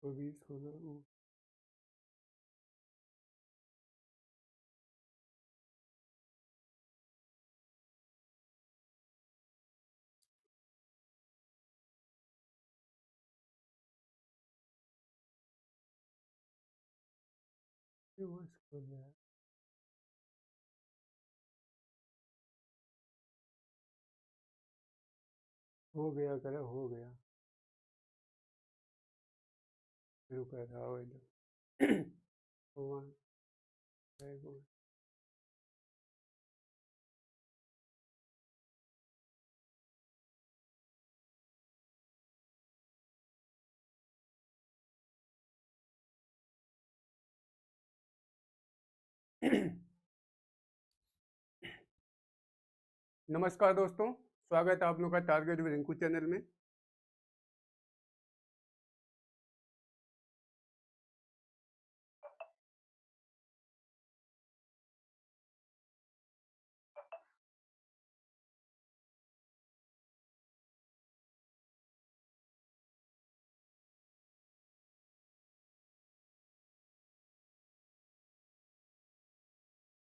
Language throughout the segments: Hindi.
और 20 16 ये वो स्कूल है। हो गया करे हो गया। रुका था वो इधर। वन फाइव नमस्कार दोस्तों, स्वागत है आप लोगों का टारगेट विद रिंकू चैनल में।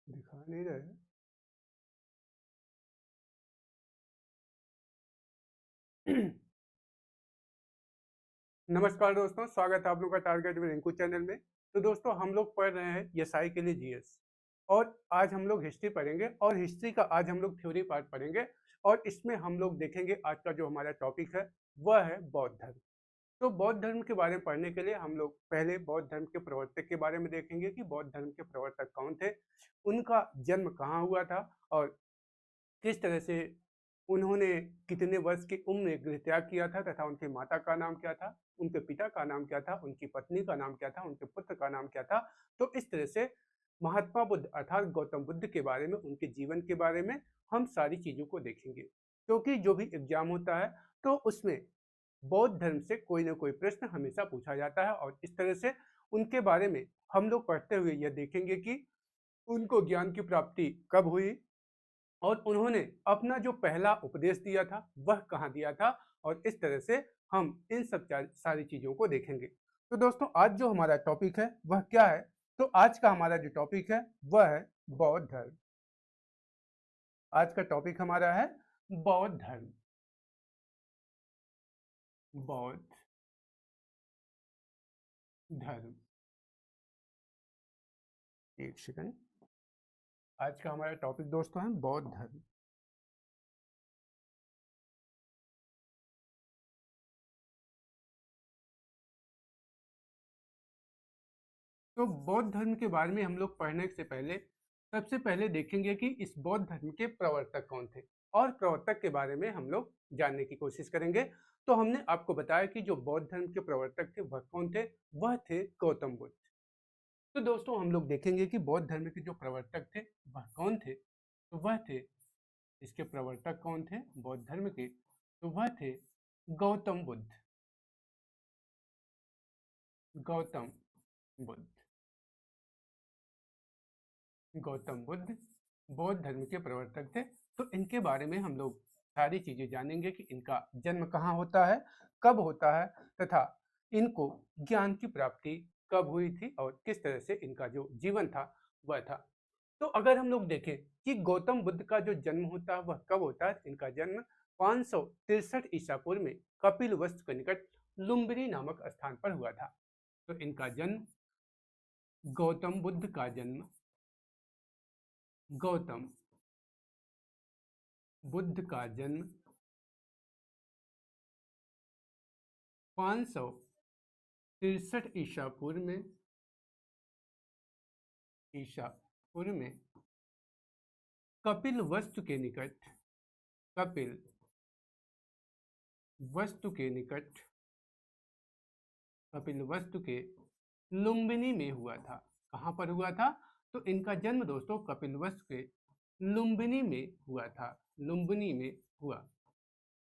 दिखा नहीं रहे। नमस्कार दोस्तों, स्वागत है आप लोगों का टारगेट विद रिंकू चैनल में। तो दोस्तों, हम लोग पढ़ रहे हैं एसआई के लिए जीएस, और आज हम लोग हिस्ट्री पढ़ेंगे, और हिस्ट्री का आज हम लोग थ्योरी पार्ट पढ़ेंगे। और इसमें हम लोग देखेंगे आज का जो हमारा टॉपिक है वह है बौद्ध धर्म। तो बौद्ध धर्म के बारे में पढ़ने के लिए हम लोग पहले बौद्ध धर्म के प्रवर्तक के बारे में देखेंगे कि बौद्ध धर्म के प्रवर्तक कौन थे, उनका जन्म कहाँ हुआ था, और किस तरह से उन्होंने कितने वर्ष की उम्र में गृह त्याग किया था, तथा उनकी माता का नाम क्या था, उनके पिता का नाम क्या था, उनकी पत्नी का नाम क्या था, उनके पुत्र का नाम क्या था। तो इस तरह से महात्मा बुद्ध अर्थात गौतम बुद्ध के बारे में, उनके जीवन के बारे में हम सारी चीज़ों को देखेंगे। क्योंकि जो भी एग्जाम होता है तो उसमें बौद्ध धर्म से कोई ना कोई प्रश्न हमेशा पूछा जाता है, और इस तरह से उनके बारे में हम लोग पढ़ते हुए यह देखेंगे कि उनको ज्ञान की प्राप्ति कब हुई, और उन्होंने अपना जो पहला उपदेश दिया था वह कहाँ दिया था, और इस तरह से हम इन सब सारी चीज़ों को देखेंगे। तो दोस्तों, आज जो हमारा टॉपिक है वह क्या है? तो आज का हमारा जो टॉपिक है वह है बौद्ध धर्म। आज का टॉपिक हमारा है बौद्ध धर्म। बौद्ध धर्म, एक सेकंड। आज का हमारा टॉपिक दोस्तों है बौद्ध धर्म। तो बौद्ध धर्म के बारे में हम लोग पढ़ने से पहले सबसे पहले देखेंगे कि इस बौद्ध धर्म के प्रवर्तक कौन थे, और प्रवर्तक के बारे में हम लोग जानने की कोशिश करेंगे। तो हमने आपको बताया कि जो बौद्ध धर्म के प्रवर्तक थे वह कौन थे, वह थे गौतम बुद्ध। तो दोस्तों, हम लोग देखेंगे कि बौद्ध धर्म के जो प्रवर्तक थे वह कौन थे। तो वह थे, इसके प्रवर्तक कौन थे बौद्ध धर्म के, तो वह थे गौतम बुद्ध। गौतम बुद्ध, गौतम बुद्ध बौद्ध धर्म के प्रवर्तक थे। तो इनके बारे में हम लोग सारी चीजें जानेंगे कि इनका जन्म कहाँ होता है, कब होता है, तथा इनको ज्ञान की प्राप्ति कब हुई थी, और किस तरह से इनका जो जीवन था वह था। तो अगर हम लोग देखें कि गौतम बुद्ध का जो जन्म होता है वह कब होता है, इनका जन्म 563 ईसा पूर्व में कपिल वस्तु के निकट लुम्बिनी नामक स्थान पर हुआ था। तो इनका जन्म, गौतम बुद्ध का जन्म, गौतम बुद्ध का जन्म 563 ईसा पूर्व में, ईसा पूर्व में कपिल वस्तु के निकट, कपिल वस्तु के निकट, कपिल वस्तु के लुम्बिनी में हुआ था। कहाँ पर हुआ था? तो इनका जन्म दोस्तों कपिल वस्तु के लुम्बिनी में हुआ था, लुम्बिनी में हुआ।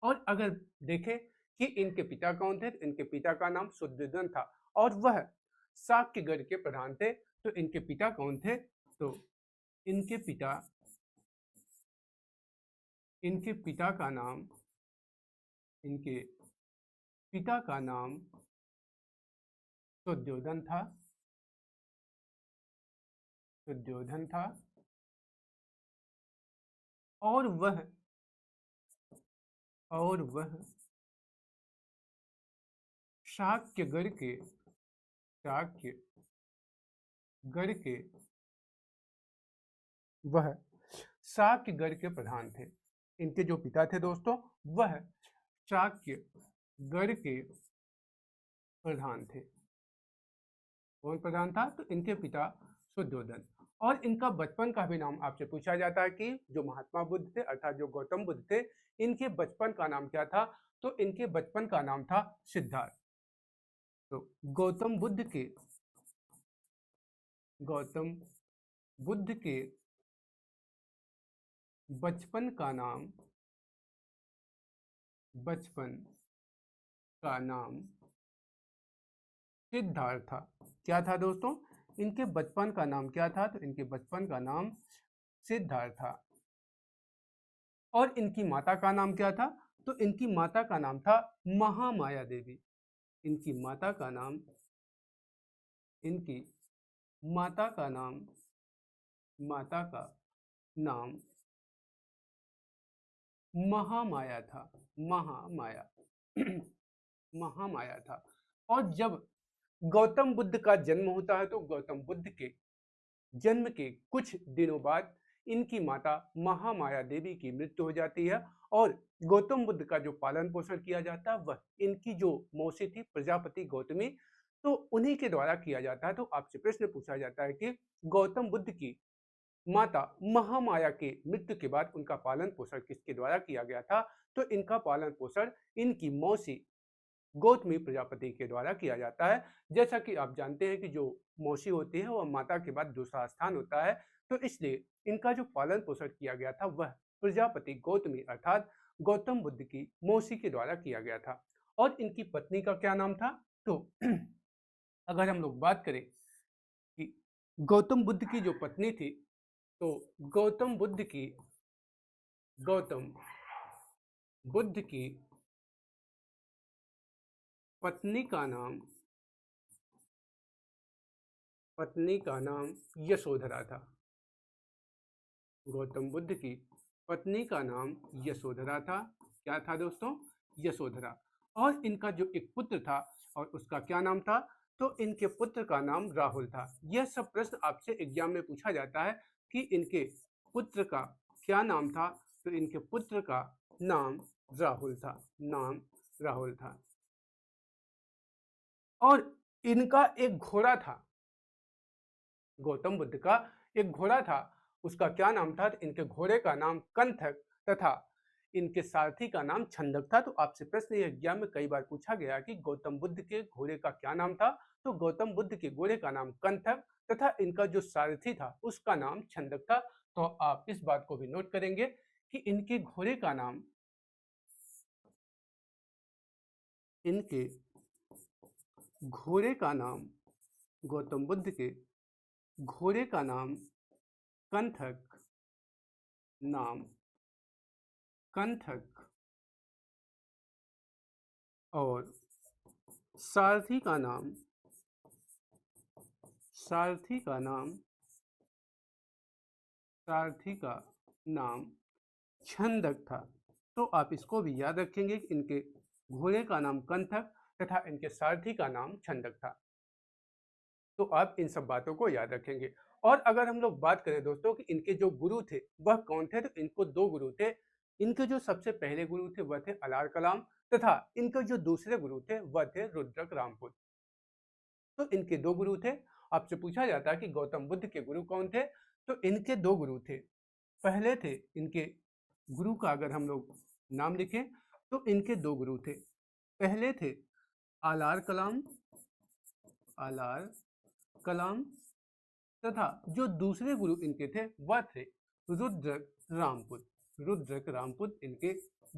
और अगर देखें कि इनके पिता कौन थे, तो इनके पिता का नाम शुद्धोधन था, और वह शाक्यगढ़ के प्रधान थे। तो इनके पिता कौन थे? तो इनके पिता, इनके पिता का नाम, इनके पिता का नाम शुद्धोधन था, शुद्धोधन था। और वह शाक्यगढ़ के वह शाक्यगढ़ के प्रधान थे। इनके जो पिता थे दोस्तों वह शाक्यगढ़ के प्रधान थे। कौन प्रधान था? तो इनके पिता शुद्धोधन। और इनका बचपन का भी नाम आपसे पूछा जाता है कि जो महात्मा बुद्ध थे अर्थात जो गौतम बुद्ध थे, इनके बचपन का नाम क्या था? तो इनके बचपन का नाम था सिद्धार्थ। तो गौतम बुद्ध के बचपन का नाम सिद्धार्थ था। क्या था दोस्तों? इनके बचपन का नाम क्या था? तो इनके बचपन का नाम सिद्धार्थ था। और इनकी माता का नाम क्या था? तो इनकी माता का नाम था महामाया देवी। इनकी माता का नाम महामाया था। महामाया था। और जब गौतम बुद्ध का जन्म होता है तो गौतम बुद्ध के जन्म के कुछ दिनों बाद इनकी माता महामाया देवी की मृत्यु हो जाती है। और गौतम बुद्ध का जो पालन पोषण किया जाता है वह इनकी जो मौसी थी प्रजापति गौतमी, तो उन्हीं के द्वारा किया जाता है। तो आपसे प्रश्न पूछा जाता है कि गौतम बुद्ध की माता महामाया के मृत्यु के बाद उनका पालन पोषण किसके द्वारा किया गया था? तो इनका पालन पोषण इनकी मौसी गौतमी प्रजापति के द्वारा किया जाता है। जैसा कि आप जानते हैं कि जो मौसी होती है वह माता के बाद दूसरा स्थान होता है, तो इसलिए इनका जो पालन पोषण किया गया था वह प्रजापति गौतमी अर्थात गौतम बुद्ध की मौसी के द्वारा किया गया था। और इनकी पत्नी का क्या नाम था? तो अगर हम लोग बात करें कि गौतम बुद्ध की जो पत्नी थी, तो गौतम बुद्ध की पत्नी का नाम यशोधरा था। गौतम बुद्ध की पत्नी का नाम यशोधरा था। क्या था दोस्तों? यशोधरा। और इनका जो एक पुत्र था और उसका क्या नाम था? तो इनके पुत्र का नाम राहुल था। यह सब प्रश्न आपसे एग्जाम में पूछा जाता है कि इनके पुत्र का क्या नाम था? तो इनके पुत्र का नाम राहुल था। और इनका एक घोड़ा था, गौतम बुद्ध का एक घोड़ा था, उसका क्या नाम था? तो इनके घोड़े का नाम कंथक तथा इनके सारथी का नाम छंदक था। तो आपसे प्रश्न ये एग्जाम में कई बार पूछा गया कि गौतम बुद्ध के घोड़े का क्या नाम था? तो गौतम बुद्ध के घोड़े का नाम कंथक तथा इनका जो सारथी था उसका नाम छंदक था। तो आप इस बात को भी नोट करेंगे कि इनके घोड़े का नाम गौतम बुद्ध के घोड़े का नाम कंथक और सारथी का नाम छंदक था। तो आप इसको भी याद रखेंगे कि इनके घोड़े का नाम कंथक तथा इनके सारथी का नाम छंदक था। तो आप इन सब बातों को याद रखेंगे। और अगर हम लोग बात करें दोस्तों कि इनके जो गुरु थे वह कौन थे, तो इनको दो गुरु थे। इनके जो सबसे पहले गुरु थे वह थे अलार कलाम तथा इनके जो दूसरे गुरु थे वह थे रुद्रक रामपुर। तो इनके दो गुरु थे। आपसे पूछा जाता है कि गौतम बुद्ध के गुरु कौन थे? तो इनके दो गुरु थे। पहले थे इनके गुरु का अगर हम लोग नाम लिखें तो इनके दो गुरु थे। पहले थे अलार कलाम तथा जो दूसरे गुरु इनके थे वह थे रुद्रक रामपुर इनके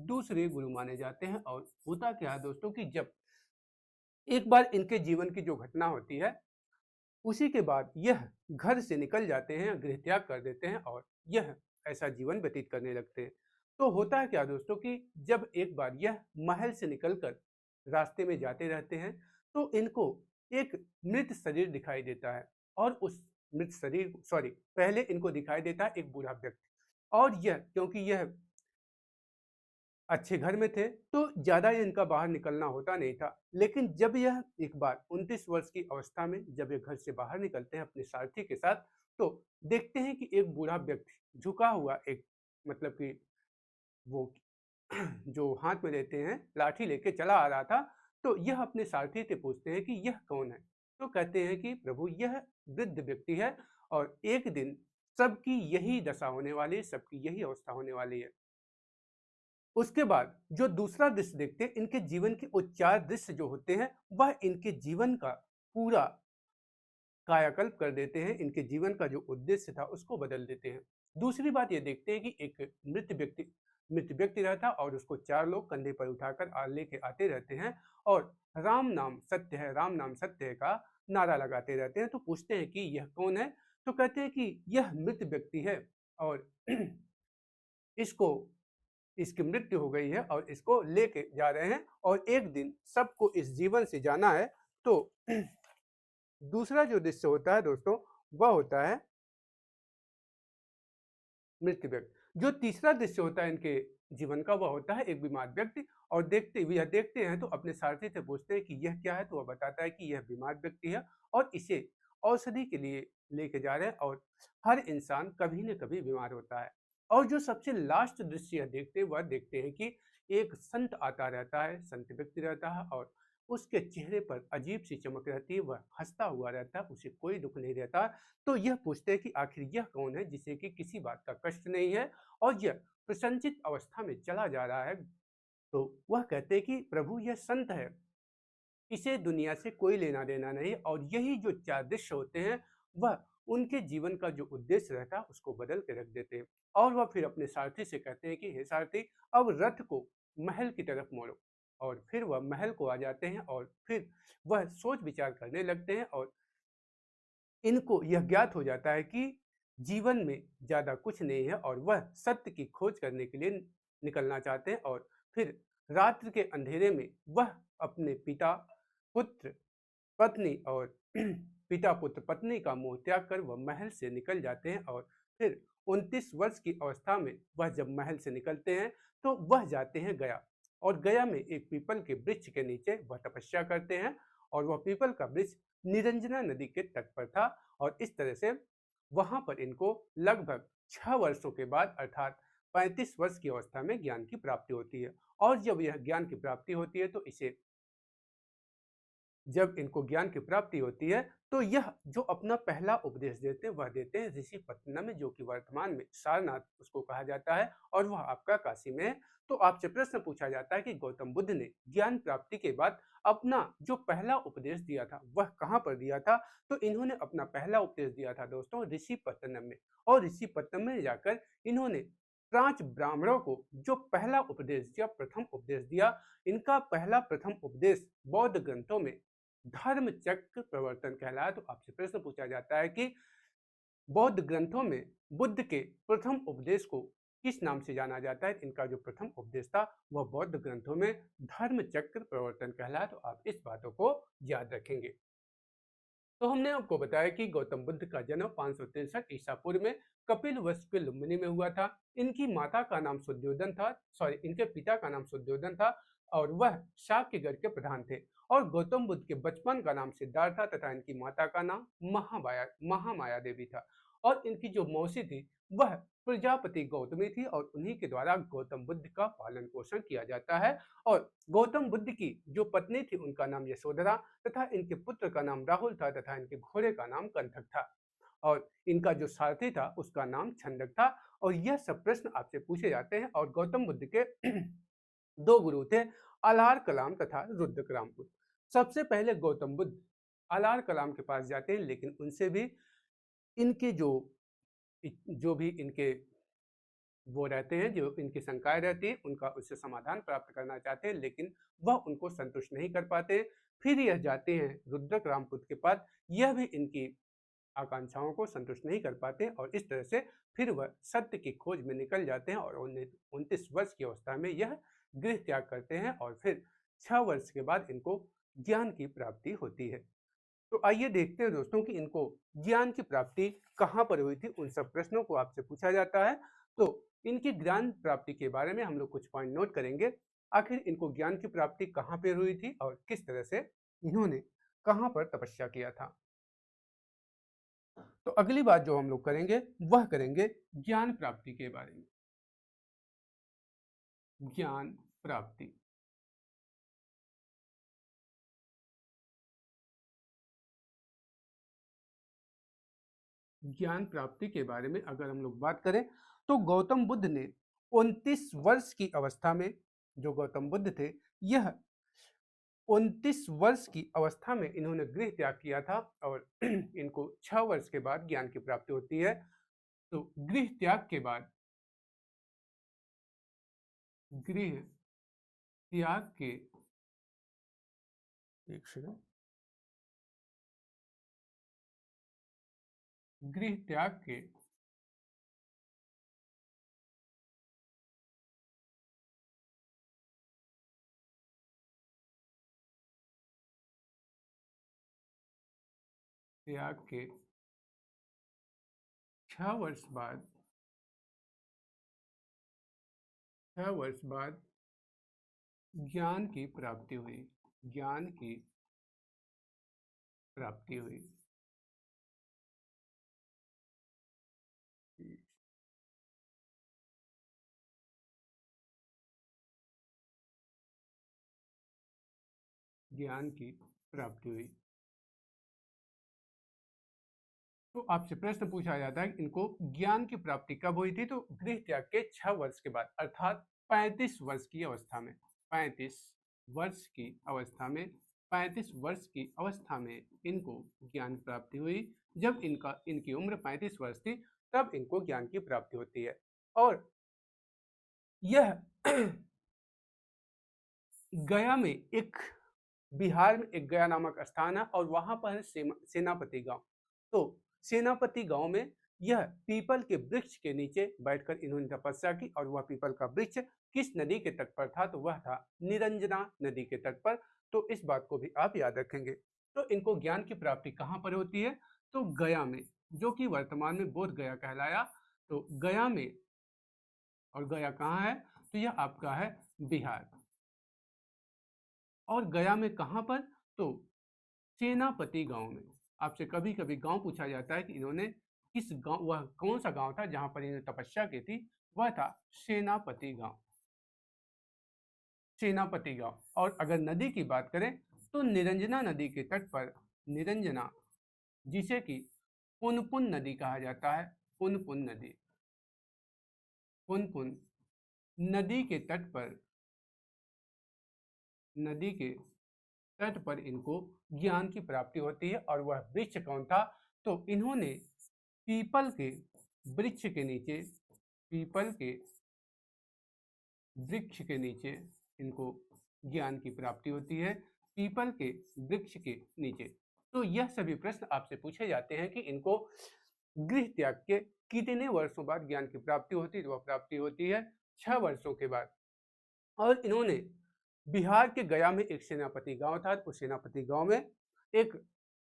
दूसरे गुरु माने जाते हैं। और होता क्या है दोस्तों कि जब एक बार इनके जीवन की जो घटना होती है उसी के बाद यह घर से निकल जाते हैं, गृह त्याग कर देते हैं और यह ऐसा जीवन व्यतीत करने लगते हैं। तो होता है क्या दोस्तों कि जब एक बार यह महल से निकलकर रास्ते में जाते रहते हैं तो इनको एक मृत शरीर दिखाई देता है और उस मृत शरीर पहले इनको दिखाई देता है एक बूढ़ा व्यक्ति, और यह क्योंकि यह अच्छे घर में थे तो ज़्यादा इनका बाहर निकलना होता नहीं था। लेकिन जब यह एक बार 29 वर्ष की अवस्था में जब ये घर से बाहर निकलते हैं अपने सारथी के साथ, तो देखते हैं कि एक बूढ़ा व्यक्ति झुका हुआ एक मतलब कि वो जो हाथ में लेते हैं लाठी लेके चला आ रहा था। तो यह अपने सारथी से पूछते हैं कि यह कौन है? तो कहते हैं कि प्रभु यह वृद्ध व्यक्ति है और एक दिन सबकी यही दशा होने वाली है, सबकी यही अवस्था होने वाली है। उसके बाद जो दूसरा दृश्य देखते हैं, इनके जीवन के वो 4 दृश्य जो होते हैं वह इनके जीवन का पूरा कायाकल्प कर देते हैं, इनके जीवन का जो उद्देश्य था उसको बदल देते हैं। दूसरी बात ये देखते हैं कि एक मृत व्यक्ति रहता और उसको 4 लोग कंधे पर उठाकर लेके आते रहते हैं और राम नाम सत्य है, राम नाम सत्य है का नारा लगाते रहते हैं। तो पूछते हैं कि यह कौन है? तो कहते हैं कि यह मृत व्यक्ति है और इसको इसकी मृत्यु हो गई है और इसको लेके जा रहे हैं और एक दिन सबको इस जीवन से जाना है। तो दूसरा जो दृश्य होता है दोस्तों वह होता है मृत्यु व्यक्ति। जो तीसरा दृश्य होता है इनके जीवन का वह होता है एक बीमार व्यक्ति, और देखते हैं तो अपने सारथी से पूछते हैं कि यह क्या है? तो वह बताता है कि यह बीमार व्यक्ति है और इसे औषधि के लिए लेके जा रहे हैं, और हर इंसान कभी न कभी बीमार होता है। और जो सबसे लास्ट दृश्य देखते हैं कि एक संत आता रहता है, संत व्यक्ति रहता है और उसके चेहरे पर अजीब सी चमक रहती है, वह हंसता हुआ रहता है, उसे कोई दुख नहीं रहता। तो यह पूछते हैं कि आखिर यह कौन है जिसे कि किसी बात का कष्ट नहीं है और यह प्रसन्नचित अवस्था में चला जा रहा है? तो वह कहते हैं कि प्रभु यह संत है, इसे दुनिया से कोई लेना देना नहीं। और यही जो 4 दृश्य होते हैं वह उनके जीवन का जो उद्देश्य रहता है उसको बदल के रख देते हैं। और वह फिर अपने सारथी से कहते हैं कि हे सारथी, अब रथ को महल की तरफ मोड़ो। और फिर वह महल को आ जाते हैं और फिर वह सोच विचार करने लगते हैं और इनको यह ज्ञात हो जाता है कि जीवन में ज़्यादा कुछ नहीं है और वह सत्य की खोज करने के लिए निकलना चाहते हैं। और फिर रात्रि के अंधेरे में वह अपने पिता, पुत्र, पत्नी और पिता, पुत्र, पत्नी का मोह त्याग कर वह महल से निकल जाते हैं। और फिर 29 वर्ष की अवस्था में वह जब महल से निकलते हैं तो वह जाते हैं गया, और गया में एक पीपल के वृक्ष के नीचे वह तपस्या करते हैं और वह पीपल का वृक्ष निरंजना नदी के तट पर था। और इस तरह से वहां पर इनको लगभग 6 वर्षों के बाद अर्थात 35 वर्ष की अवस्था में ज्ञान की प्राप्ति होती है। और जब यह ज्ञान की प्राप्ति होती है तो जब इनको ज्ञान की प्राप्ति होती है तो यह जो अपना पहला उपदेश देते हैं वह देते हैं ऋषि पत्तनम में, जो कि वर्तमान में सारनाथ उसको कहा जाता है और वह आपका काशी में है। तो आपसे प्रश्न पूछा जाता है कि गौतम बुद्ध ने ज्ञान प्राप्ति के बाद अपना जो पहला उपदेश दिया था वह कहाँ पर दिया था? तो इन्होंने अपना पहला उपदेश दिया था दोस्तों ऋषि पत्तनम में, और ऋषि पत्तनम में जाकर इन्होंने 5 ब्राह्मणों को जो पहला उपदेश दिया, प्रथम उपदेश दिया। इनका पहला प्रथम उपदेश बौद्ध ग्रंथों में धर्म चक्र प्रवर्तन कहलाया। तो आपसे प्रश्न पूछा जाता है कि बौद्ध ग्रंथों में बुद्ध के प्रथम उपदेश को किस नाम से जाना जाता है? इनका जो प्रथम उपदेश था वह बौद्ध ग्रंथों में धर्म चक्र प्रवर्तन कहलाया। तो आप इस बातों को याद रखेंगे। तो हमने आपको बताया कि गौतम बुद्ध का जन्म 563 ईसा पूर्व में कपिल वस्तु के लुम्बिनी में हुआ था। इनकी माता का नाम सुद्योधन था, इनके पिता का नाम सुद्योधन था और वह शाक्यगढ़ के प्रधान थे। और गौतम बुद्ध के बचपन का नाम सिद्धार्थ था तथा इनकी माता का नाम महामाया देवी था। और इनकी जो मौसी थी वह प्रजापति गौतमी थी और उन्हीं के द्वारा गौतम बुद्ध का पालन पोषण किया जाता है। और गौतम बुद्ध की जो पत्नी थी उनका नाम यशोधरा तथा इनके पुत्र का नाम राहुल था तथा इनके घोड़े का नाम कंथक था, और इनका जो सारथी था उसका नाम छंदक था। और यह सब प्रश्न आपसे पूछे जाते हैं। और गौतम बुद्ध के 2 गुरु थे, अलार कलाम तथा रुद्र कलाम। सबसे पहले गौतम बुद्ध अलार कलाम के पास जाते हैं, लेकिन उनसे भी इनके जो भी इनके वो रहते हैं, जो इनकी शंकाएं रहती है उनका उससे समाधान प्राप्त करना चाहते हैं, लेकिन वह उनको संतुष्ट नहीं कर पाते। फिर यह जाते हैं रुद्रक रामपुत्र के पास, यह भी इनकी आकांक्षाओं को संतुष्ट नहीं कर पाते और इस तरह से फिर वह सत्य की खोज में निकल जाते हैं और 29 वर्ष की अवस्था में यह गृह त्याग करते हैं और फिर 6 वर्ष के बाद इनको ज्ञान की प्राप्ति होती है। तो आइए देखते हैं दोस्तों कि इनको ज्ञान की प्राप्ति कहाँ पर हुई थी। उन सब प्रश्नों को आपसे पूछा जाता है। तो इनकी ज्ञान प्राप्ति के बारे में हम लोग कुछ पॉइंट नोट करेंगे। आखिर इनको ज्ञान की प्राप्ति कहाँ पर हुई थी और किस तरह से इन्होंने कहाँ पर तपस्या किया था। तो अगली बात जो हम लोग करेंगे वह करेंगे ज्ञान प्राप्ति के बारे में। ज्ञान प्राप्ति, ज्ञान प्राप्ति के बारे में अगर हम लोग बात करें तो गौतम बुद्ध ने 29 वर्ष की अवस्था में, जो गौतम बुद्ध थे, यह 29 वर्ष की अवस्था में इन्होंने गृह त्याग किया था और इनको 6 वर्ष के बाद ज्ञान की प्राप्ति होती है। तो गृह त्याग के बाद, गृह त्याग के, एक सेकंड, गृह त्याग के त्याग के 6 वर्ष बाद, 6 वर्ष बाद ज्ञान की प्राप्ति हुई, ज्ञान की प्राप्ति हुई। ज्ञान की प्राप्ति हुई। तो आपसे प्रश्न पूछा जाता है कि इनको ज्ञान की प्राप्ति कब हुई थी। तो गृह त्याग के 6 वर्ष के बाद, अर्थात 35 वर्ष की अवस्था में, 35 वर्ष की अवस्था में, 35 वर्ष की अवस्था में इनको ज्ञान प्राप्ति हुई। जब इनकी उम्र 35 वर्ष थी तब इनको ज्ञान की प्राप्ति होती है। और यह गया में एक, बिहार में एक गया नामक स्थान है और वहां पर है सेनापति गांव। तो सेनापति गांव में यह पीपल के वृक्ष के नीचे बैठकर इन्होंने तपस्या की और वह पीपल का वृक्ष किस नदी के तट पर था। तो वह था निरंजना नदी के तट पर। तो इस बात को भी आप याद रखेंगे। तो इनको ज्ञान की प्राप्ति कहाँ पर होती है। तो गया में, जो कि वर्तमान में बोध गया कहलाया। तो गया में, और गया कहाँ है, तो यह आपका है बिहार। और गया में कहाँ पर, तो सेनापति गांव में। आपसे कभी कभी गांव पूछा जाता है कि इन्होंने किस गांव, वह कौन सा गांव था जहां पर इन्होंने तपस्या की थी। वह था सेनापति गांव, सेनापति गांव। और अगर नदी की बात करें तो निरंजना नदी के तट पर, निरंजना, जिसे कि पुनपुन नदी कहा जाता है, पुनपुन नदी, पुनपुन नदी के तट पर, नदी के तट पर इनको ज्ञान की प्राप्ति होती है। और वह वृक्ष कौन था, तो इन्होंने पीपल के वृक्ष के नीचे, पीपल के वृक्ष के नीचे इनको ज्ञान की प्राप्ति होती है, पीपल के वृक्ष के नीचे। तो यह सभी प्रश्न आपसे पूछे जाते हैं कि इनको गृह त्याग के कितने वर्षों बाद ज्ञान की प्राप्ति होती है। तो वह प्राप्ति होती है 6 वर्षों के बाद। और इन्होंने बिहार के गया में एक सेनापति गांव था। उस सेनापति गांव में एक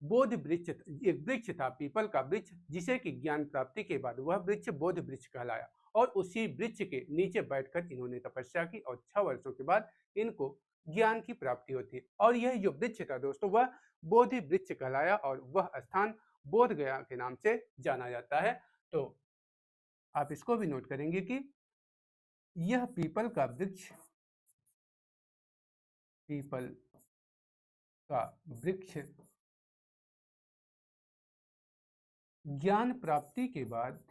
बोध वृक्ष, एक वृक्ष था, पीपल का वृक्ष, जिसे कि ज्ञान प्राप्ति के बाद वह वृक्ष बोध वृक्ष कहलाया। और उसी वृक्ष के नीचे बैठकर इन्होंने तपस्या की और 6 वर्षों के बाद इनको ज्ञान की प्राप्ति होती है। और यह जो वृक्ष था दोस्तों, वह बोधि वृक्ष कहलाया और वह स्थान बोध गया के नाम से जाना जाता है। तो आप इसको भी नोट करेंगे कि यह पीपल का वृक्ष, पीपल का वृक्ष ज्ञान प्राप्ति के बाद,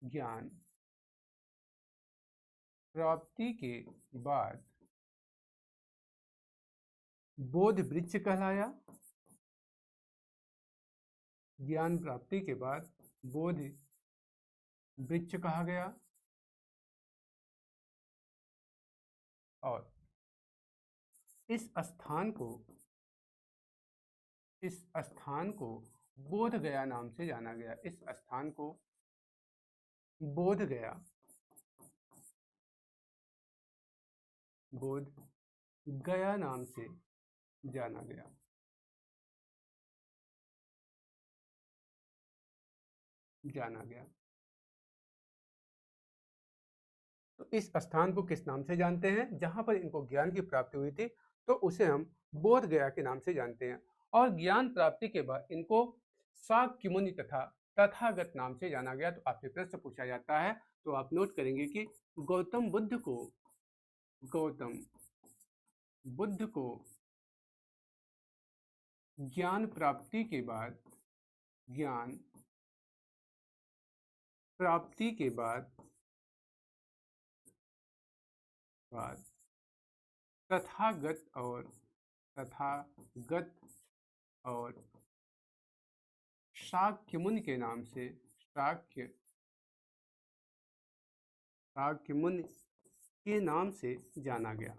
ज्ञान प्राप्ति के बाद बोध वृक्ष कहलाया। ज्ञान प्राप्ति के बाद बोध वृक्ष कहा गया। और इस स्थान को, इस स्थान को बोध गया नाम से जाना गया। इस स्थान को बोध गया, बोध गया नाम से जाना गया। जाना गया। तो इस स्थान को किस नाम से जानते हैं? जहां पर इनको ज्ञान की प्राप्ति हुई थी तो उसे हम बोध गया के नाम से जानते हैं। और ज्ञान प्राप्ति के बाद इनको शाक्य मुनि तथा तथागत नाम से जाना गया। तो आपसे प्रश्न पूछा जाता है तो आप नोट करेंगे कि गौतम बुद्ध को ज्ञान प्राप्ति के बाद तथागत और शाक्य मुनि के नाम से जाना गया।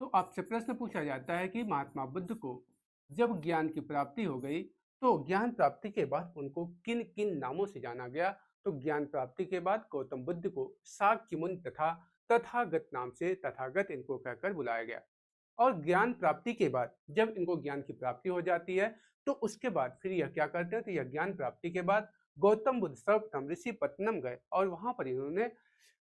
तो आपसे प्रश्न पूछा जाता है कि महात्मा बुद्ध को जब ज्ञान की प्राप्ति हो गई तो ज्ञान प्राप्ति के बाद उनको किन किन नामों से जाना गया? तो ज्ञान प्राप्ति के बाद गौतम बुद्ध को शाक्य मुनि तथा तथागत नाम से तथागत इनको कहकर बुलाया गया। और ज्ञान प्राप्ति के बाद जब इनको ज्ञान की प्राप्ति हो जाती है तो उसके बाद फिर यह क्या करते हैं? तो यह ज्ञान प्राप्ति के बाद गौतम बुद्ध सर्वप्रथम ऋषिपत्तनम गए और वहां पर इन्होंने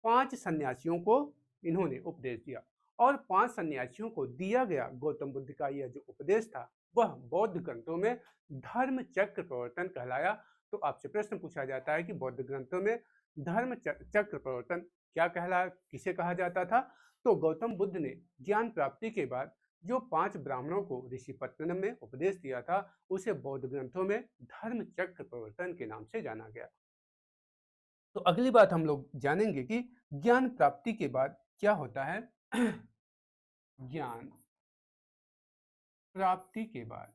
5 सन्यासियों को इन्होंने उपदेश दिया। और 5 सन्यासियों को दिया गया गौतम बुद्ध का यह जो उपदेश था वह बौद्ध ग्रंथों में धर्म चक्र प्रवर्तन कहलाया। तो आपसे प्रश्न पूछा जाता है कि बौद्ध ग्रंथों में धर्म चक्र प्रवर्तन क्या कहला, किसे कहा जाता था? तो गौतम बुद्ध ने ज्ञान प्राप्ति के बाद जो 5 ब्राह्मणों को ऋषिपत्तनम में उपदेश दिया था उसे बौद्ध ग्रंथों में धर्म चक्र प्रवर्तन के नाम से जाना गया। तो अगली बात हम लोग जानेंगे कि ज्ञान प्राप्ति के बाद क्या होता है। ज्ञान प्राप्ति के बाद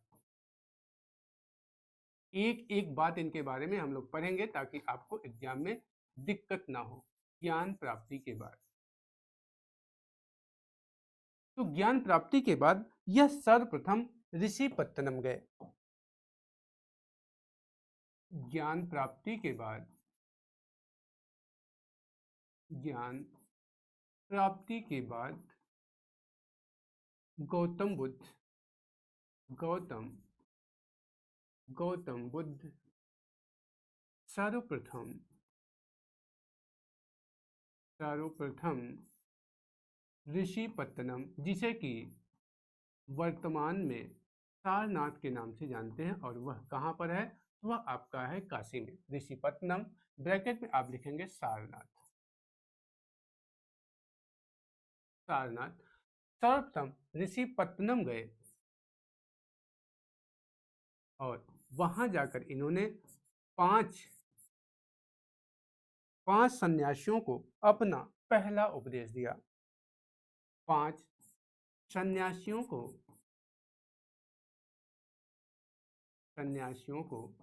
एक एक बात इनके बारे में हम लोग पढ़ेंगे ताकि आपको एग्जाम में दिक्कत ना हो। ज्ञान प्राप्ति के बाद तो ज्ञान प्राप्ति के बाद यह सर्वप्रथम ऋषिपत्तनम गए। ज्ञान प्राप्ति के बाद गौतम बुद्ध सर्वप्रथम ऋषिपत्तनम, जिसे कि वर्तमान में सारनाथ के नाम से जानते हैं, और वह कहाँ पर है? वह आपका है काशी में। ऋषिपत्तनम ब्रैकेट में आप लिखेंगे सारनाथ। सर्वप्रथम ऋषिपत्तनम गए और वहां जाकर इन्होंने 5 सन्यासियों को अपना पहला उपदेश दिया। 5 सन्यासियों को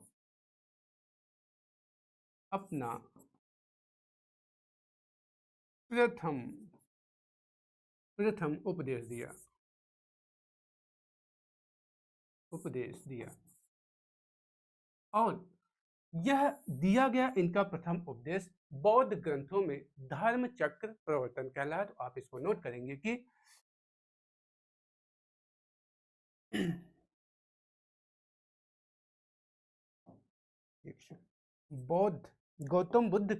अपना प्रथम उपदेश दिया। और यह दिया गया इनका प्रथम उपदेश बौद्ध ग्रंथों में धर्म चक्र प्रवर्तन कहलाया। तो आप इसको नोट करेंगे कि गौतम बुद्ध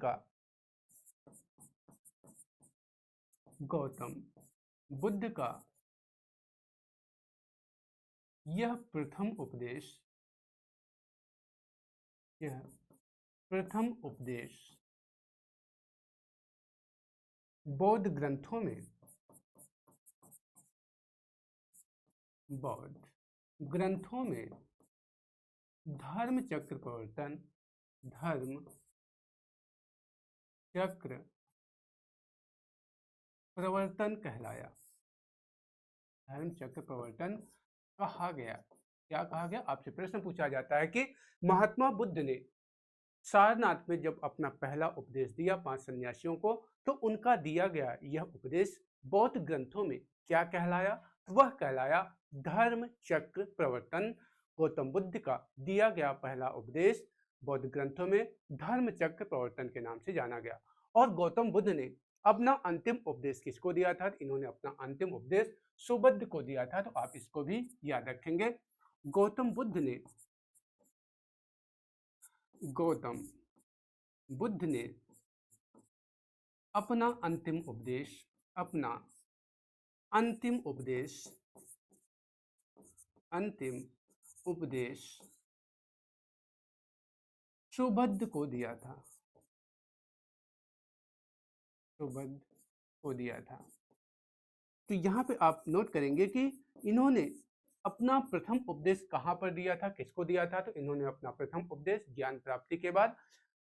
का यह प्रथम उपदेश बौद्ध ग्रंथों में धर्म चक्र प्रवर्तन कहलाया। धर्म चक्र प्रवर्तन कहा गया। क्या कहा गया? आपसे प्रश्न पूछा जाता है कि महात्मा बुद्ध ने सारनाथ में जब अपना पहला उपदेश दिया 5 सन्यासियों को, तो उनका दिया गया यह उपदेश बौद्ध ग्रंथों में क्या कहलाया? वह कहलाया धर्म चक्र प्रवर्तन। गौतम बुद्ध का दिया गया पहला उपदेश बौद्ध ग्रंथों में धर्म चक्र प्रवर्तन के नाम से जाना गया। और गौतम बुद्ध ने अपना अंतिम उपदेश किसको दिया था? इन्होंने अपना अंतिम उपदेश सुबुद्ध को दिया था। तो आप इसको भी याद रखेंगे। गौतम बुद्ध ने गौतम बुद्ध ने अपना अंतिम उपदेश सुबुद्ध को दिया था। तो यहाँ पे आप नोट करेंगे कि इन्होंने अपना प्रथम उपदेश कहाँ पर दिया था, किसको दिया था? तो इन्होंने अपना प्रथम उपदेश ज्ञान प्राप्ति के बाद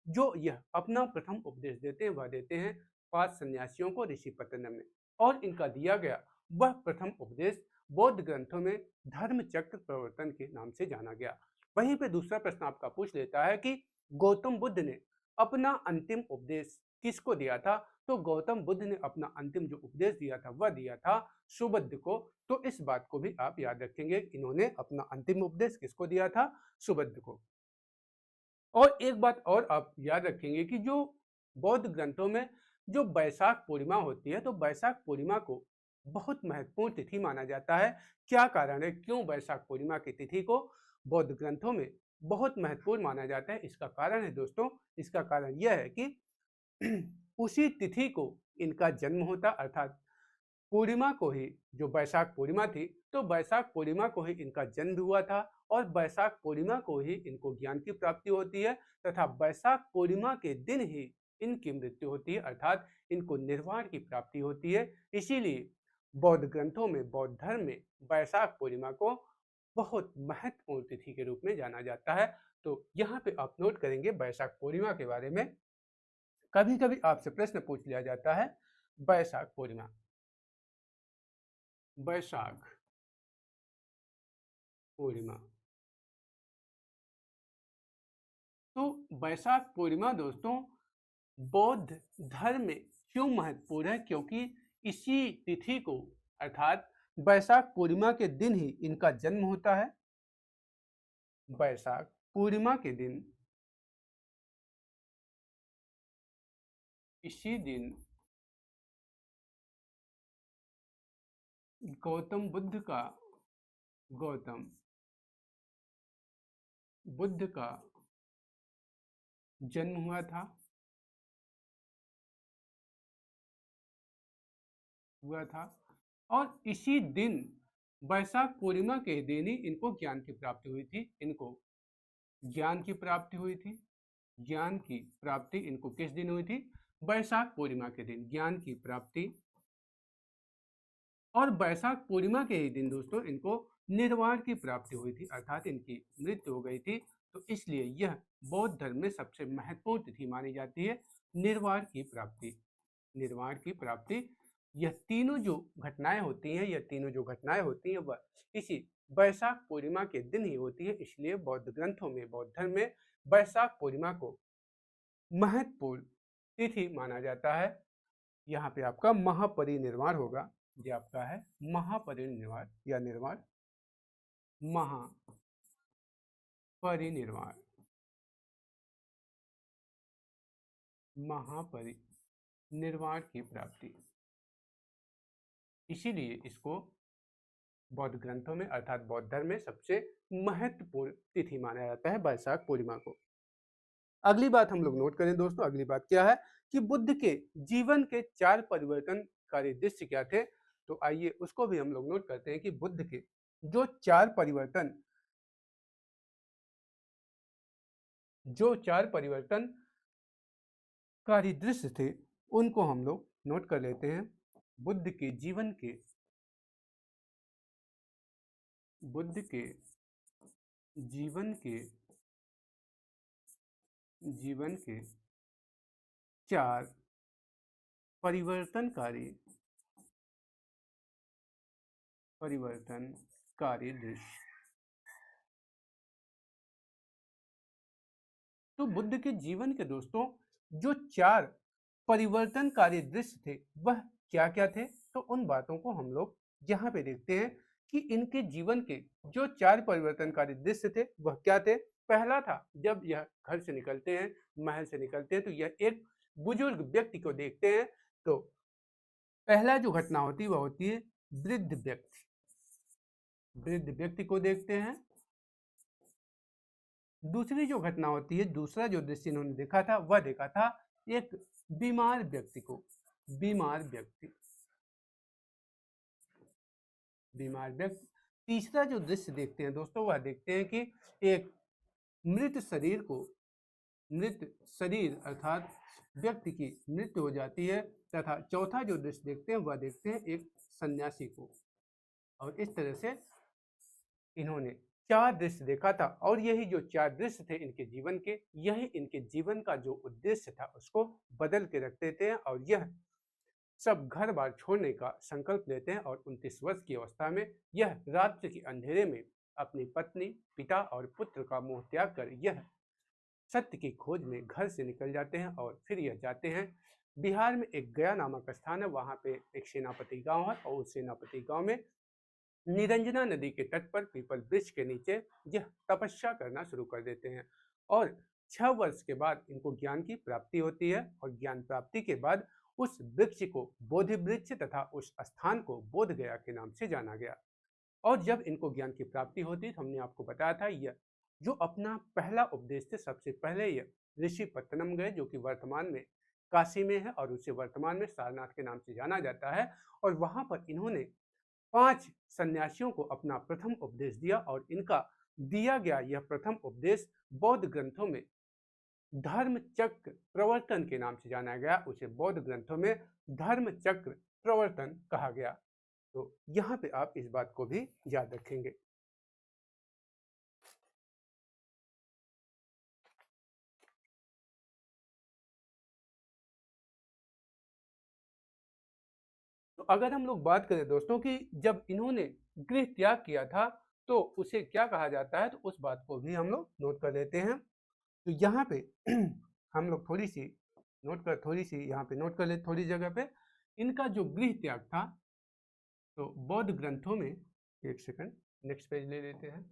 जो यह अपना प्रथम उपदेश देते हैं वह देते हैं 5 सन्यासियों को ऋषि पतनम में, और इनका दिया गया वह प्रथम उपदेश बौद्ध ग्रंथों में धर्म चक्र प्रवर्तन के नाम से जाना गया। वहीं पे दूसरा प्रश्न आपका पूछ लेता है कि गौतम बुद्ध ने अपना अंतिम उपदेश किसको दिया था? तो गौतम बुद्ध ने अपना अंतिम जो उपदेश दिया था वह दिया था सुबुद्ध को। तो इस बात को भी आप याद रखेंगे, इन्होंने अपना अंतिम उपदेश किसको दिया था? सुबुद्ध को। और एक बात और आप याद रखेंगे कि जो बौद्ध ग्रंथों में जो बैसाख पूर्णिमा होती है, तो बैसाख पूर्णिमा को बहुत महत्वपूर्ण तिथि माना जाता है। क्या कारण है, क्यों बैसाख पूर्णिमा की तिथि को बौद्ध ग्रंथों में बहुत महत्वपूर्ण माना जाता है? इसका कारण है दोस्तों, इसका कारण यह है कि उसी तिथि को इनका जन्म होता, अर्थात पूर्णिमा को ही, जो बैसाख पूर्णिमा थी, तो बैसाख पूर्णिमा को ही इनका जन्म हुआ था, और बैसाख पूर्णिमा को ही इनको ज्ञान की प्राप्ति होती है, तथा बैसाख पूर्णिमा के दिन ही इनकी मृत्यु होती है, अर्थात इनको निर्वाण की प्राप्ति होती है। इसीलिए बौद्ध ग्रंथों में, बौद्ध धर्म में बैसाख पूर्णिमा को बहुत महत्वपूर्ण तिथि के रूप में जाना जाता है। तो यहाँ पे आप नोट करेंगे बैसाख पूर्णिमा के बारे में। कभी कभी आपसे प्रश्न पूछ लिया जाता है बैसाख पूर्णिमा, बैसाख पूर्णिमा। तो बैसाख पूर्णिमा दोस्तों बौद्ध धर्म में क्यों महत्वपूर्ण है? क्योंकि इसी तिथि को, अर्थात बैसाख पूर्णिमा के दिन ही इनका जन्म होता है। बैसाख पूर्णिमा के दिन, इसी दिन गौतम बुद्ध का जन्म हुआ था, और इसी दिन बैसाख पूर्णिमा के दिन ही इनको ज्ञान की प्राप्ति हुई थी। ज्ञान की प्राप्ति इनको किस दिन हुई थी? बैसाख पूर्णिमा के दिन ज्ञान की प्राप्ति, और बैसाख पूर्णिमा के ही दिन दोस्तों इनको निर्वाण की प्राप्ति हुई थी, अर्थात इनकी मृत्यु हो गई थी। तो इसलिए यह बौद्ध धर्म में सबसे महत्वपूर्ण तिथि मानी जाती है, निर्वाण की प्राप्ति। यह तीनों जो घटनाएं होती हैं वह इसी बैसाख पूर्णिमा के दिन ही होती है। इसलिए बौद्ध ग्रंथों में, बौद्ध धर्म में बैसाख पूर्णिमा को महत्वपूर्ण तिथि माना जाता है। यहाँ पे आपका महापरिनिर्वाण होगा, ये आपका है महापरिनिर्वाण या निर्वाण, महापरिनिर्वाण की प्राप्ति। इसीलिए इसको बौद्ध ग्रंथों में, अर्थात बौद्ध धर्म में सबसे महत्वपूर्ण तिथि माना जाता है बैसाख पूर्णिमा को। अगली बात हम लोग नोट करें दोस्तों, अगली बात क्या है कि बुद्ध के जीवन के 4 परिवर्तनकारी दृश्य क्या थे? तो आइए उसको भी हम लोग नोट करते हैं कि बुद्ध के जो 4 परिवर्तनकारी दृश्य थे उनको हम लोग नोट कर लेते हैं। बुद्ध के जीवन के 4 परिवर्तनकारी दृश्य। तो बुद्ध के जीवन के दोस्तों जो 4 परिवर्तनकारी दृश्य थे वह क्या क्या थे? तो उन बातों को हम लोग यहाँ पे देखते हैं कि इनके जीवन के जो 4 परिवर्तनकारी दृश्य थे वह क्या थे। पहला था जब यह घर से निकलते हैं, महल से निकलते हैं, तो यह एक बुजुर्ग व्यक्ति को देखते हैं। तो पहला जो घटना होती है वह होती है वृद्ध व्यक्ति को देखते हैं। दूसरी जो घटना होती है, दूसरा जो दृश्य इन्होंने देखा था वह देखा था एक बीमार व्यक्ति को, बीमार व्यक्ति, बीमार व्यक्ति। तीसरा जो दृश्य देखते हैं दोस्तों वह देखते हैं कि एक मृत शरीर को, मृत शरीर अर्थात व्यक्ति की मृत्यु हो जाती है। तथा चौथा जो दृश्य देखते हैं वह देखते हैं एक सन्यासी को। और इस तरह से इन्होंने चार दृश्य देखा था और यही जो चार दृश्य थे इनके जीवन के, यही इनके जीवन का जो उद्देश्य था उसको बदल के रख देते हैं। और यह सब घर बार छोड़ने का संकल्प लेते हैं और 29 वर्ष की अवस्था में यह रात्रि के अंधेरे में अपनी पत्नी, पिता और पुत्र का मोह त्याग कर यह सत्य की खोज में घर से निकल जाते हैं। और फिर यह जाते हैं बिहार में एक गया नामक स्थान है, वहां पे एक सेनापति गांव है और उस सेनापति गांव में निरंजना नदी के तट पर पीपल वृक्ष के नीचे यह तपस्या करना शुरू कर देते हैं। और 6 वर्ष के बाद इनको ज्ञान की प्राप्ति होती है और ज्ञान प्राप्ति के बाद उस वृक्ष को बोधि वृक्ष तथा उस स्थान को बोध गया के नाम से जाना गया। और जब इनको ज्ञान की प्राप्ति होती तो हमने आपको बताया था यह जो अपना पहला उपदेश थे, सबसे पहले यह ऋषि पत्तनम गए जो कि वर्तमान में काशी में है और उसे वर्तमान में सारनाथ के नाम से जाना जाता है। और वहां पर इन्होंने 5 सन्यासियों को अपना प्रथम उपदेश दिया और इनका दिया गया यह प्रथम उपदेश बौद्ध ग्रंथों में धर्म चक्र प्रवर्तन के नाम से जाना गया। उसे बौद्ध ग्रंथों में धर्म चक्र प्रवर्तन कहा गया। तो यहाँ पे आप इस बात को भी याद रखेंगे। तो अगर हम लोग बात करें दोस्तों कि जब इन्होंने गृह त्याग किया था तो उसे क्या कहा जाता है, तो उस बात को भी हम लोग नोट कर लेते हैं। तो यहाँ पे हम लोग थोड़ी सी यहाँ पे नोट कर ले, थोड़ी जगह पे इनका जो गृह त्याग था तो बौद्ध ग्रंथों में, एक सेकंड नेक्स्ट पेज ले लेते हैं।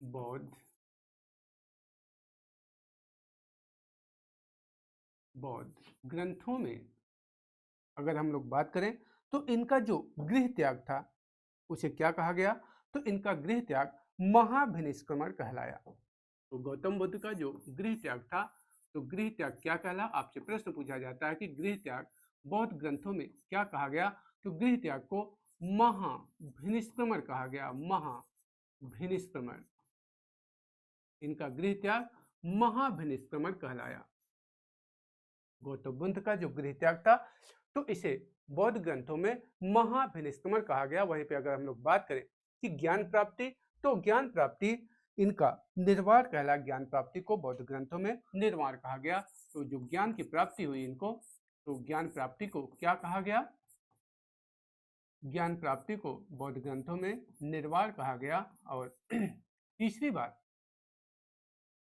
बौद्ध ग्रंथों में अगर हम लोग बात करें तो इनका जो गृह त्याग था उसे क्या कहा गया, तो इनका गृह त्याग महाभिनिष्क्रमण कहलाया। तो गौतम बुद्ध का जो गृह त्याग था तो गृह त्याग क्या कहला, आपसे प्रश्न पूछा जाता है कि गृह त्याग बौद्ध ग्रंथों में क्या कहा गया, तो गृह त्याग को महाभिनिष्क्रमण कहा गया। महाभिनिष्क्रमण, इनका गृह त्याग महाभिनिष्क्रमण कहलाया। गौतम बुद्ध का जो गृह त्याग था तो इसे बौद्ध ग्रंथों में महाभिनिष्क्रमण कहा गया। वहीं पे अगर हम लोग बात करें कि ज्ञान प्राप्ति, तो ज्ञान प्राप्ति इनका निर्वाण कहला। ज्ञान प्राप्ति को बौद्ध ग्रंथों में निर्वाण कहा गया। तो जो ज्ञान की प्राप्ति हुई इनको, तो ज्ञान प्राप्ति को क्या कहा गया, ज्ञान प्राप्ति को बौद्ध ग्रंथों में निर्वाण कहा गया। और तीसरी बात,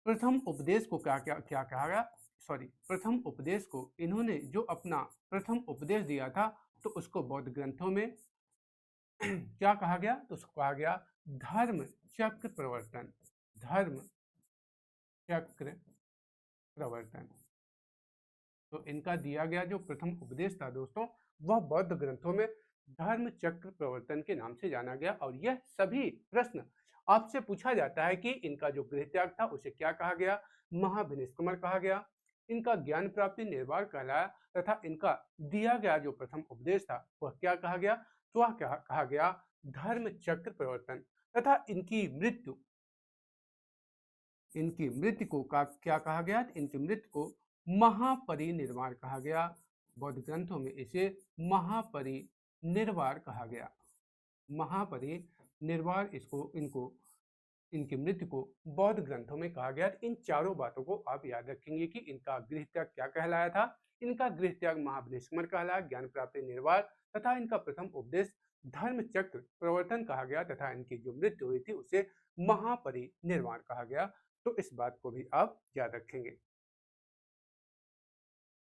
प्रथम उपदेश को क्या कहा गया, प्रथम उपदेश को इन्होंने जो अपना प्रथम उपदेश दिया था तो उसको बौद्ध ग्रंथों में क्या कहा गया, तो उसको कहा गया धर्म चक्र प्रवर्तन। धर्म चक्र प्रवर्तन। तो इनका दिया गया जो प्रथम उपदेश था दोस्तों वह बौद्ध ग्रंथों में धर्म चक्र प्रवर्तन के नाम से जाना गया। और यह सभी प्रश्न आपसे पूछा जाता है कि इनका जो गृह त्याग था उसे क्या कहा गया, महाभिनिष्क्रमण कहा गया। इनका ज्ञान प्राप्ति निर्वाण कहलाया तथा इनका दिया गया जो प्रथम उपदेश था वह क्या कहा गया, तो वह क्या कहा गया, धर्म चक्र प्रवर्तन। तथा इनकी मृत्यु को क्या कहा गया, इनकी मृत्यु को महापरिनिर्वाण कहा गया। बौद्ध ग्रंथों में इसे महापरिनिर्वाण कहा गया। महापरिनिर्वाण इनकी मृत्यु को बौद्ध ग्रंथों में कहा गया। इन चारों बातों को आप याद रखेंगे कि इनका गृह त्याग क्या कहलाया था, इनका गृह त्याग महाभिनिष्क्रमण कहलाया, ज्ञान प्राप्ति निर्वाण तथा इनका प्रथम उपदेश धर्म चक्र प्रवर्तन कहा गया तथा इनकी जो मृत्यु हुई थी उसे महापरिनिर्वाण कहा गया। तो इस बात को भी आप याद रखेंगे।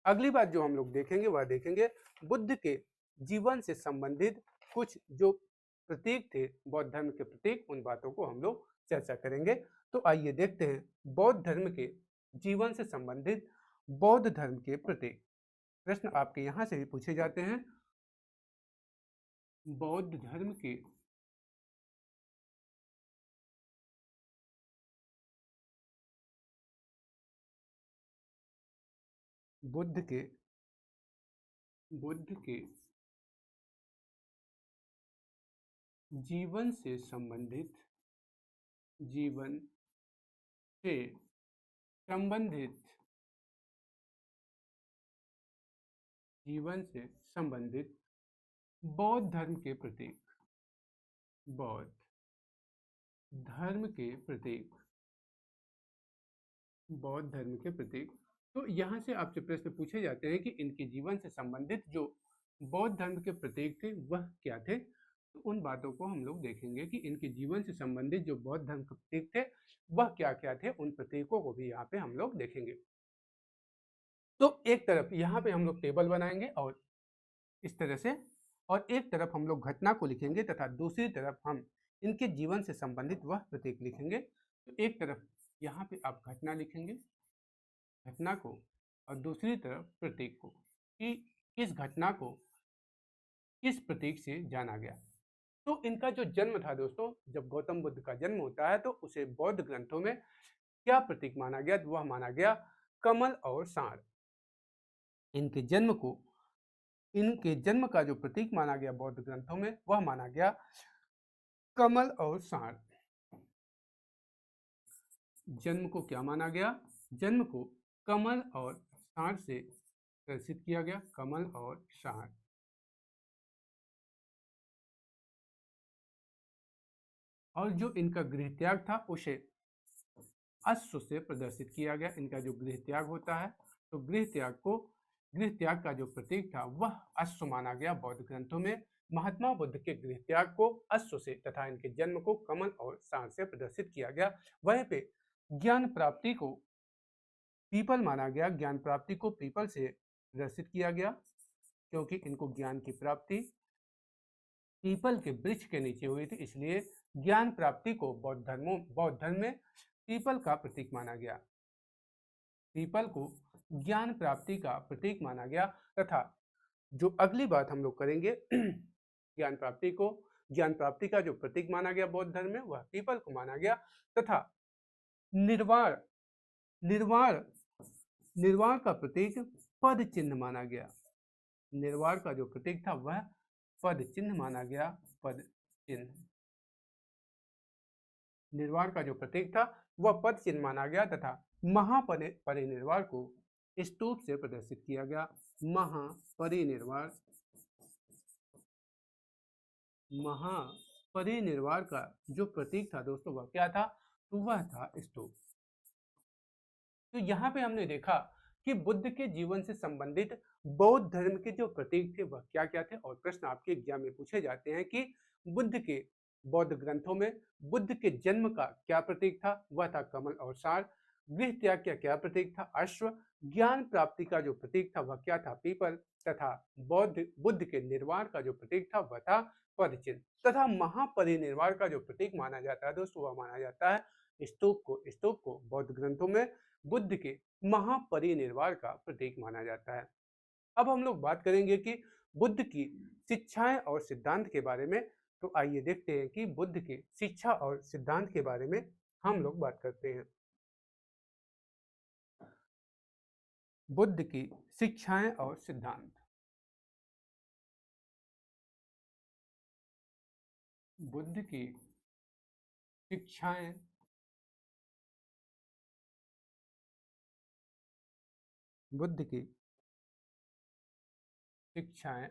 अगली बात जो हम लोग देखेंगे वह देखेंगे बुद्ध के जीवन से संबंधित कुछ जो प्रतीक थे बौद्ध धर्म के प्रतीक, उन बातों को हम लोग चर्चा करेंगे। तो आइए देखते हैं बौद्ध धर्म के जीवन से संबंधित बौद्ध धर्म के प्रतीक। प्रश्न आपके यहां से भी पूछे जाते हैं। बौद्ध धर्म के बुद्ध के जीवन से संबंधित बौद्ध धर्म के प्रतीक तो यहाँ से आपसे प्रश्न पूछे जाते हैं कि इनके जीवन से संबंधित जो बौद्ध धर्म के प्रतीक थे वह क्या थे। तो उन बातों को हम लोग देखेंगे कि इनके जीवन से संबंधित जो बौद्ध धर्म के प्रतीक थे वह क्या क्या थे, उन प्रतीकों को भी यहाँ पे हम लोग देखेंगे। तो एक तरफ यहाँ पे हम लोग टेबल बनाएंगे और इस तरह से, और एक तरफ हम लोग घटना को लिखेंगे तथा दूसरी तरफ हम इनके जीवन से संबंधित वह प्रतीक लिखेंगे। तो एक तरफ यहाँ पे आप घटना लिखेंगे, घटना को, और दूसरी तरफ प्रतीक को, कि इस घटना को किस प्रतीक से जाना गया। तो इनका जो जन्म था दोस्तों, जब गौतम बुद्ध का जन्म होता है तो उसे बौद्ध ग्रंथों में क्या प्रतीक माना गया, तो वह माना गया कमल और सांड। इनके जन्म का जो प्रतीक माना गया बौद्ध ग्रंथों में वह माना गया कमल और सांड। जन्म को क्या माना गया, जन्म को कमल और सांड से प्रदर्शित किया गया, कमल और सांड। और जो इनका गृह त्याग था उसे अश्व से प्रदर्शित किया गया। इनका जो गृह त्याग होता है तो गृह त्याग का जो प्रतीक था वह अश्व माना गया बौद्ध ग्रंथों में। महात्मा बुद्ध के गृह त्याग को अश्व से तथा इनके जन्म को कमल और सांड से प्रदर्शित किया गया। वहीं पे ज्ञान प्राप्ति को पीपल माना गया, ज्ञान प्राप्ति को पीपल से प्रदर्शित किया गया क्योंकि इनको ज्ञान की प्राप्ति पीपल के वृक्ष के नीचे हुई थी, इसलिए ज्ञान प्राप्ति को बौद्ध धर्म में पीपल का प्रतीक माना गया, पीपल को ज्ञान प्राप्ति का प्रतीक माना गया। तथा जो अगली बात हम लोग करेंगे ज्ञान प्राप्ति का जो प्रतीक माना गया बौद्ध धर्म में वह पीपल को माना गया। तथा निर्वाण का प्रतीक पद चिन्ह माना गया, निर्वाण का जो प्रतीक था वह पद चिन्ह माना गया, पद चिन्ह। निर्वाण का जो प्रतीक था वह पद चिन्ह माना गया तथा महापरिनिर्वाण को स्तूप से प्रदर्शित किया गया। महापरिनिर्वाण का जो प्रतीक था दोस्तों वह क्या था, तो वह था स्तूप। तो यहाँ पे हमने देखा कि बुद्ध के जीवन से संबंधित बौद्ध धर्म के जो प्रतीक थे वह क्या क्या थे। और प्रश्न आपके एग्जाम में पूछे जाते हैं कि बुद्ध के बौद्ध ग्रंथों में बुद्ध के जन्म का क्या प्रतीक था, वह था कमल और सांड। गृह त्याग का क्या प्रतीक था, अश्व। ज्ञान प्राप्ति का जो प्रतीक था वह क्या था, पीपल। तथा बुद्ध के निर्वाण का जो प्रतीक था वह था पद चिन्ह। तथा महापरिनिर्वाण का जो प्रतीक माना जाता है दोस्तों वह माना जाता है स्तूप को बौद्ध ग्रंथों में बुद्ध के महापरिनिर्वाण का प्रतीक माना जाता है। अब हम लोग बात करेंगे कि बुद्ध की शिक्षाएं और सिद्धांत के बारे में। तो आइए देखते हैं कि बुद्ध के शिक्षा और सिद्धांत के बारे में हम लोग बात करते हैं। बुद्ध की शिक्षाएं और सिद्धांत। बुद्ध की शिक्षाएं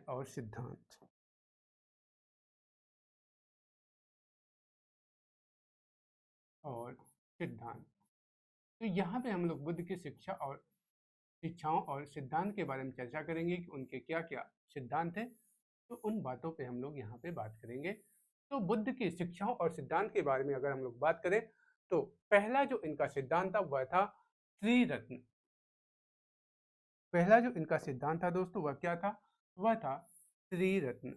और सिद्धांत। तो यहाँ पे हम लोग बुद्ध की शिक्षाओं और सिद्धांत के बारे में चर्चा करेंगे कि उनके क्या क्या सिद्धांत हैं। तो उन बातों पे हम लोग यहाँ पे बात करेंगे। तो बुद्ध की शिक्षाओं और सिद्धांत के बारे में अगर हम लोग बात करें तो पहला जो इनका सिद्धांत था वह था त्रिरत्न। पहला जो इनका सिद्धांत था दोस्तों वह क्या था, वह था त्रिरत्न।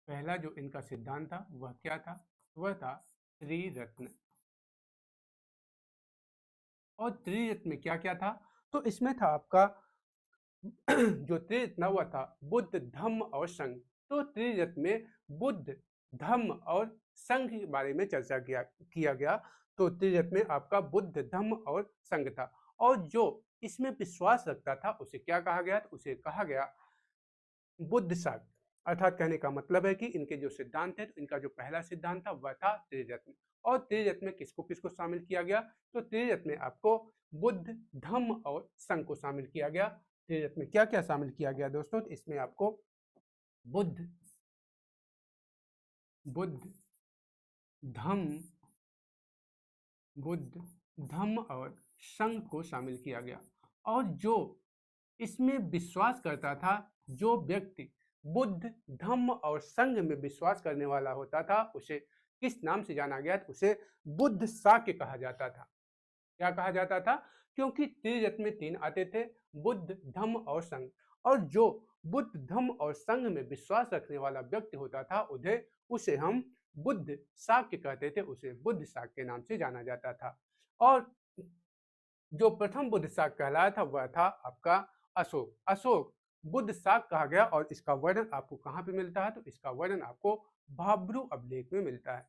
पहला जो इनका सिद्धांत था वह क्या था, वह था त्रिरत्न। और त्रिरत्न में क्या क्या था, तो इसमें था आपका जो त्रिरत्न हुआ था बुद्ध, धम्म और संघ। तो त्रिरत्न में बुद्ध, धम्म और संघ के बारे में चर्चा किया गया। तो त्रिरत्न में आपका बुद्ध, धम्म और संघ था। और जो इसमें विश्वास रखता था उसे क्या कहा गया? तो उसे कहा गया बुद्ध शाक्त। अर्थात कहने का मतलब है कि इनके जो सिद्धांत है, तो इनका जो पहला सिद्धांत था वह था त्रिरत्न। और त्रिरत्न में किसको किसको शामिल किया गया? तो त्रिरत्न में आपको बुद्ध, धम्म और संघ को शामिल किया गया। त्रिरत्न में क्या क्या शामिल किया गया दोस्तों? तो इसमें आपको बुद्ध, धम्म, बुद्ध, धम्म और संघ को शामिल किया गया। और जो इसमें विश्वास करता था, जो व्यक्ति बुद्ध, धम्म और संघ में विश्वास करने वाला होता था, उसे किस नाम से जाना गया? उसे बुद्ध शाक्य कहा जाता था। क्या कहा जाता था? क्योंकि त्रिरत्न में 3 आते थे, बुद्ध, धम्म और संघ। और जो बुद्ध, धम्म और संघ में विश्वास रखने वाला व्यक्ति होता था, उसे हम बुद्ध शाक्य कहते थे, उसे बुद्ध शाक्य के नाम से जाना जाता था। और जो प्रथम बुद्ध शाक्य कहलाया था वह था आपका अशोक। अशोक बुद्ध शाक्य कहा गया। और इसका वर्णन आपको कहाँ पे मिलता है? तो इसका वर्णन आपको भाब्रू अभिलेख में मिलता है।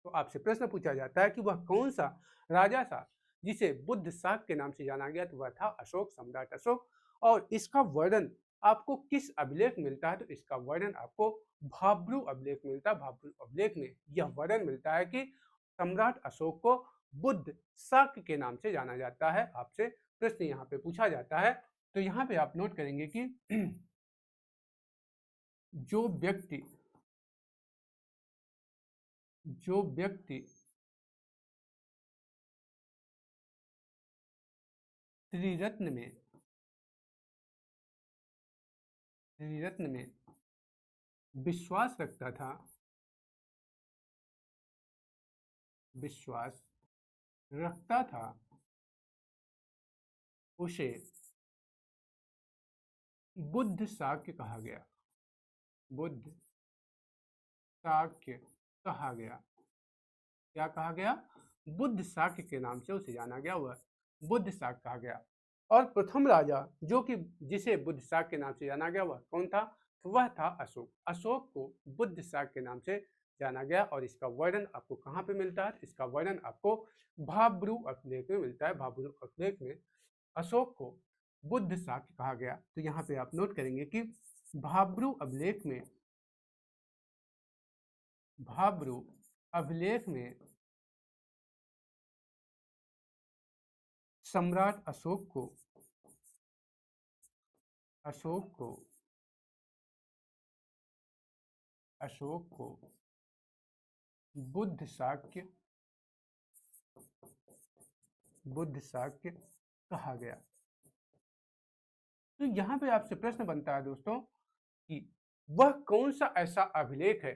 तो आपसे प्रश्न पूछा जाता है कि वह कौन सा राजा था जिसे बुद्ध शाक्य के नाम से जाना गया? तो वह था अशोक, सम्राट अशोक। और इसका वर्णन आपको किस अभिलेख मिलता है? तो इसका वर्णन आपको भाब्रू अभिलेख मिलता है। भाब्रू अभिलेख में यह वर्णन मिलता है कि सम्राट अशोक को बुद्ध शाक्य के नाम से जाना जाता है। आपसे प्रश्न यहाँ पे पूछा जाता है, तो यहाँ पे आप नोट करेंगे कि जो व्यक्ति त्रिरत्न में विश्वास रखता था, उसे बुद्ध शाक्य कहा गया। बुद्ध शाक्य कहा गया। क्या कहा गया? बुद्ध शाक्य के नाम से उसे जाना गया, वह बुद्ध शाक्य कहा गया। और प्रथम राजा जो कि जिसे बुद्ध शाक्य के नाम से जाना गया वह कौन था? तो वह था अशोक। अशोक को बुद्ध शाक्य के नाम से जाना गया। और इसका वर्णन आपको कहाँ पे मिलता है? इसका वर्णन आपको भाब्रू अभिलेख में मिलता है। भाब्रू अभिलेख में अशोक को बुद्ध शाक्य कहा गया। तो यहाँ पे आप नोट करेंगे कि भाब्रू अभिलेख में सम्राट अशोक को बुद्ध शाक्य कहा गया। तो यहाँ पे आपसे प्रश्न बनता है दोस्तों कि वह कौन सा ऐसा अभिलेख है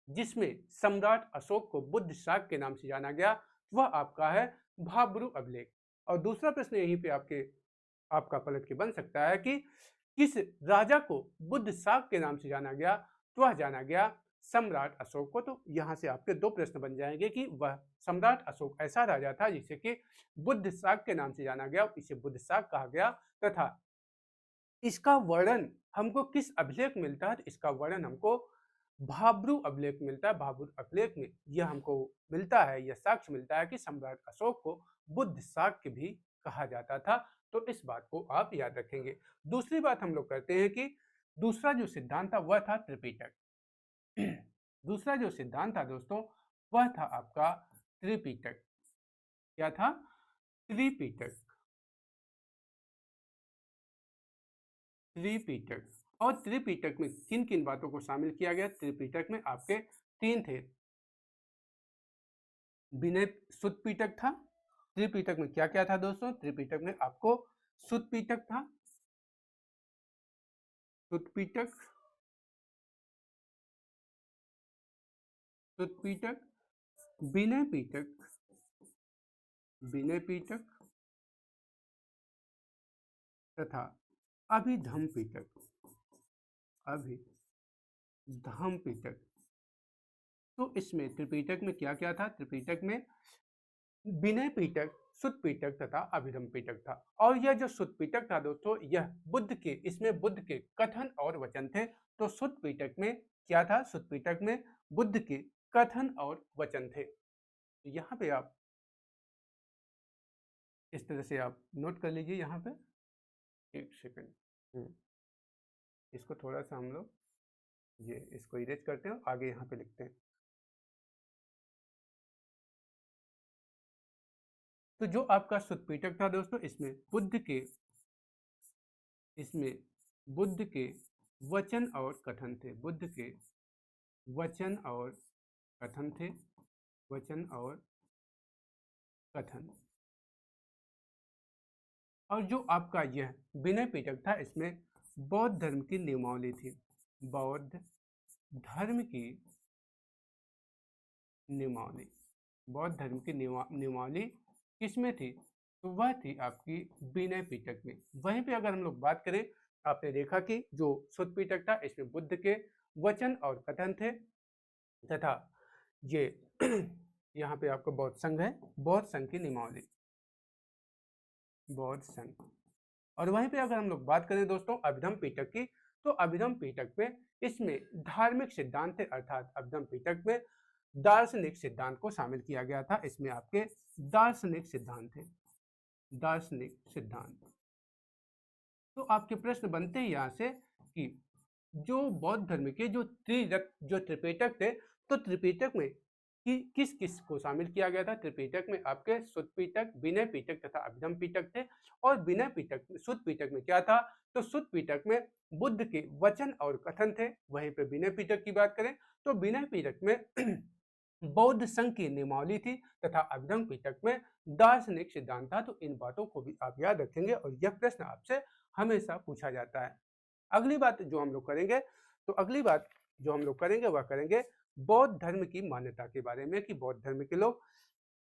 जिसमें सम्राट अशोक को बुद्ध शाक्य के नाम से जाना गया? वह आपका है भाब्रू अभिलेख। और दूसरा प्रश्न यहीं पे आपका पलट के बन सकता है कि किस राजा को बुद्ध शाक्य के नाम से जाना गया? तो वह जाना गया सम्राट अशोक को। तो यहाँ से आपके 2 प्रश्न बन जाएंगे कि वह सम्राट अशोक ऐसा राजा था जिसे कि बुद्ध शाक्य के नाम से जाना गया, इसे बुद्ध शाक्य कहा गया। तथा इसका वर्णन हमको किस अभिलेख मिलता है? इसका वर्णन हमको भाब्रू अभिलेख मिलता है। भाब्रू अभिलेख में यह हमको मिलता है, यह साक्ष्य मिलता है कि सम्राट अशोक को बुद्ध शाक्य भी कहा जाता था। तो इस बात को आप याद रखेंगे। दूसरी बात हम लोग करते हैं कि दूसरा जो सिद्धांत था वह था त्रिपिटक। दूसरा जो सिद्धांत था दोस्तों वह था आपका त्रिपिटक। क्या था? त्रिपिटक। और त्रिपिटक में किन किन बातों को शामिल किया गया? त्रिपिटक में आपके 3 थे। विनय शुद्ध पिटक था। त्रिपिटक में क्या क्या था दोस्तों? त्रिपिटक में आपको शुद्ध पिटक था, शुद्ध पिटक, विनय पिटक तथा अभिधम पिटक। तो इसमें त्रिपिटक में क्या क्या था? त्रिपिटक में विनय पिटक, सुत पिटक तथा अभिधम पिटक था। और यह जो सुत पिटक था दोस्तों, यह इसमें बुद्ध के कथन और वचन थे। तो सुत पिटक में क्या था? सुत पिटक में बुद्ध के कथन और वचन थे। तो यहाँ पे आप इस तरह से आप नोट कर लीजिए। यहाँ पे एक सेकंड, इसको थोड़ा सा हम लोग इसको इरेज करते हैं, आगे यहाँ पे लिखते हैं। तो जो आपका सुत पिटक था दोस्तों, इसमें बुद्ध के वचन और कथन थे। बुद्ध के वचन और कथन थे। वचन और कथन। और जो आपका यह विनय पिटक था, इसमें बौद्ध धर्म की नियमावली थी। बौद्ध धर्म की नियमावली। बौद्ध धर्म की नियमावली किसमें थी? तो वह थी आपकी विनय पिटक में। वहीं पे अगर हम लोग बात करें, आपने देखा कि जो सुत पिटक था, इसमें बुद्ध के वचन और कथन थे तथा ये यहाँ पे आपको बौद्ध संघ है, बौद्ध संघ की नियमावली, बौद्ध संघ। और वहीं पे अगर हम लोग बात करें दोस्तों अभिधम पिटक की, तो अभिधम पिटक में इसमें धार्मिक सिद्धांत थे, अर्थात अभिधम पिटक में दार्शनिक सिद्धांत को शामिल किया गया था। इसमें आपके दार्शनिक सिद्धांत थे, दार्शनिक सिद्धांत। तो आपके प्रश्न बनते हैं यहाँ से कि जो बौद्ध धर्म के जो त्रिपिटक थे, तो त्रिपिटक में किस किस को शामिल किया गया था? त्रिपिटक में आपके सुत पिटक, विनय पिटक तथा अभिधम पिटक थे। और विनय पिटक, सुत पिटक में क्या था? तो सुत पिटक में बुद्ध के वचन और कथन थे। वहीं पे विनय पिटक की बात करें तो विनय पिटक में बौद्ध संघ की नियमावली थी तथा अभिधम पिटक में दार्शनिक सिद्धांत था। तो इन बातों को भी आप याद रखेंगे और यह प्रश्न आपसे हमेशा पूछा जाता है। अगली बात जो हम लोग करेंगे, वह करेंगे बौद्ध धर्म की मान्यता के बारे में, कि बौद्ध धर्म के लोग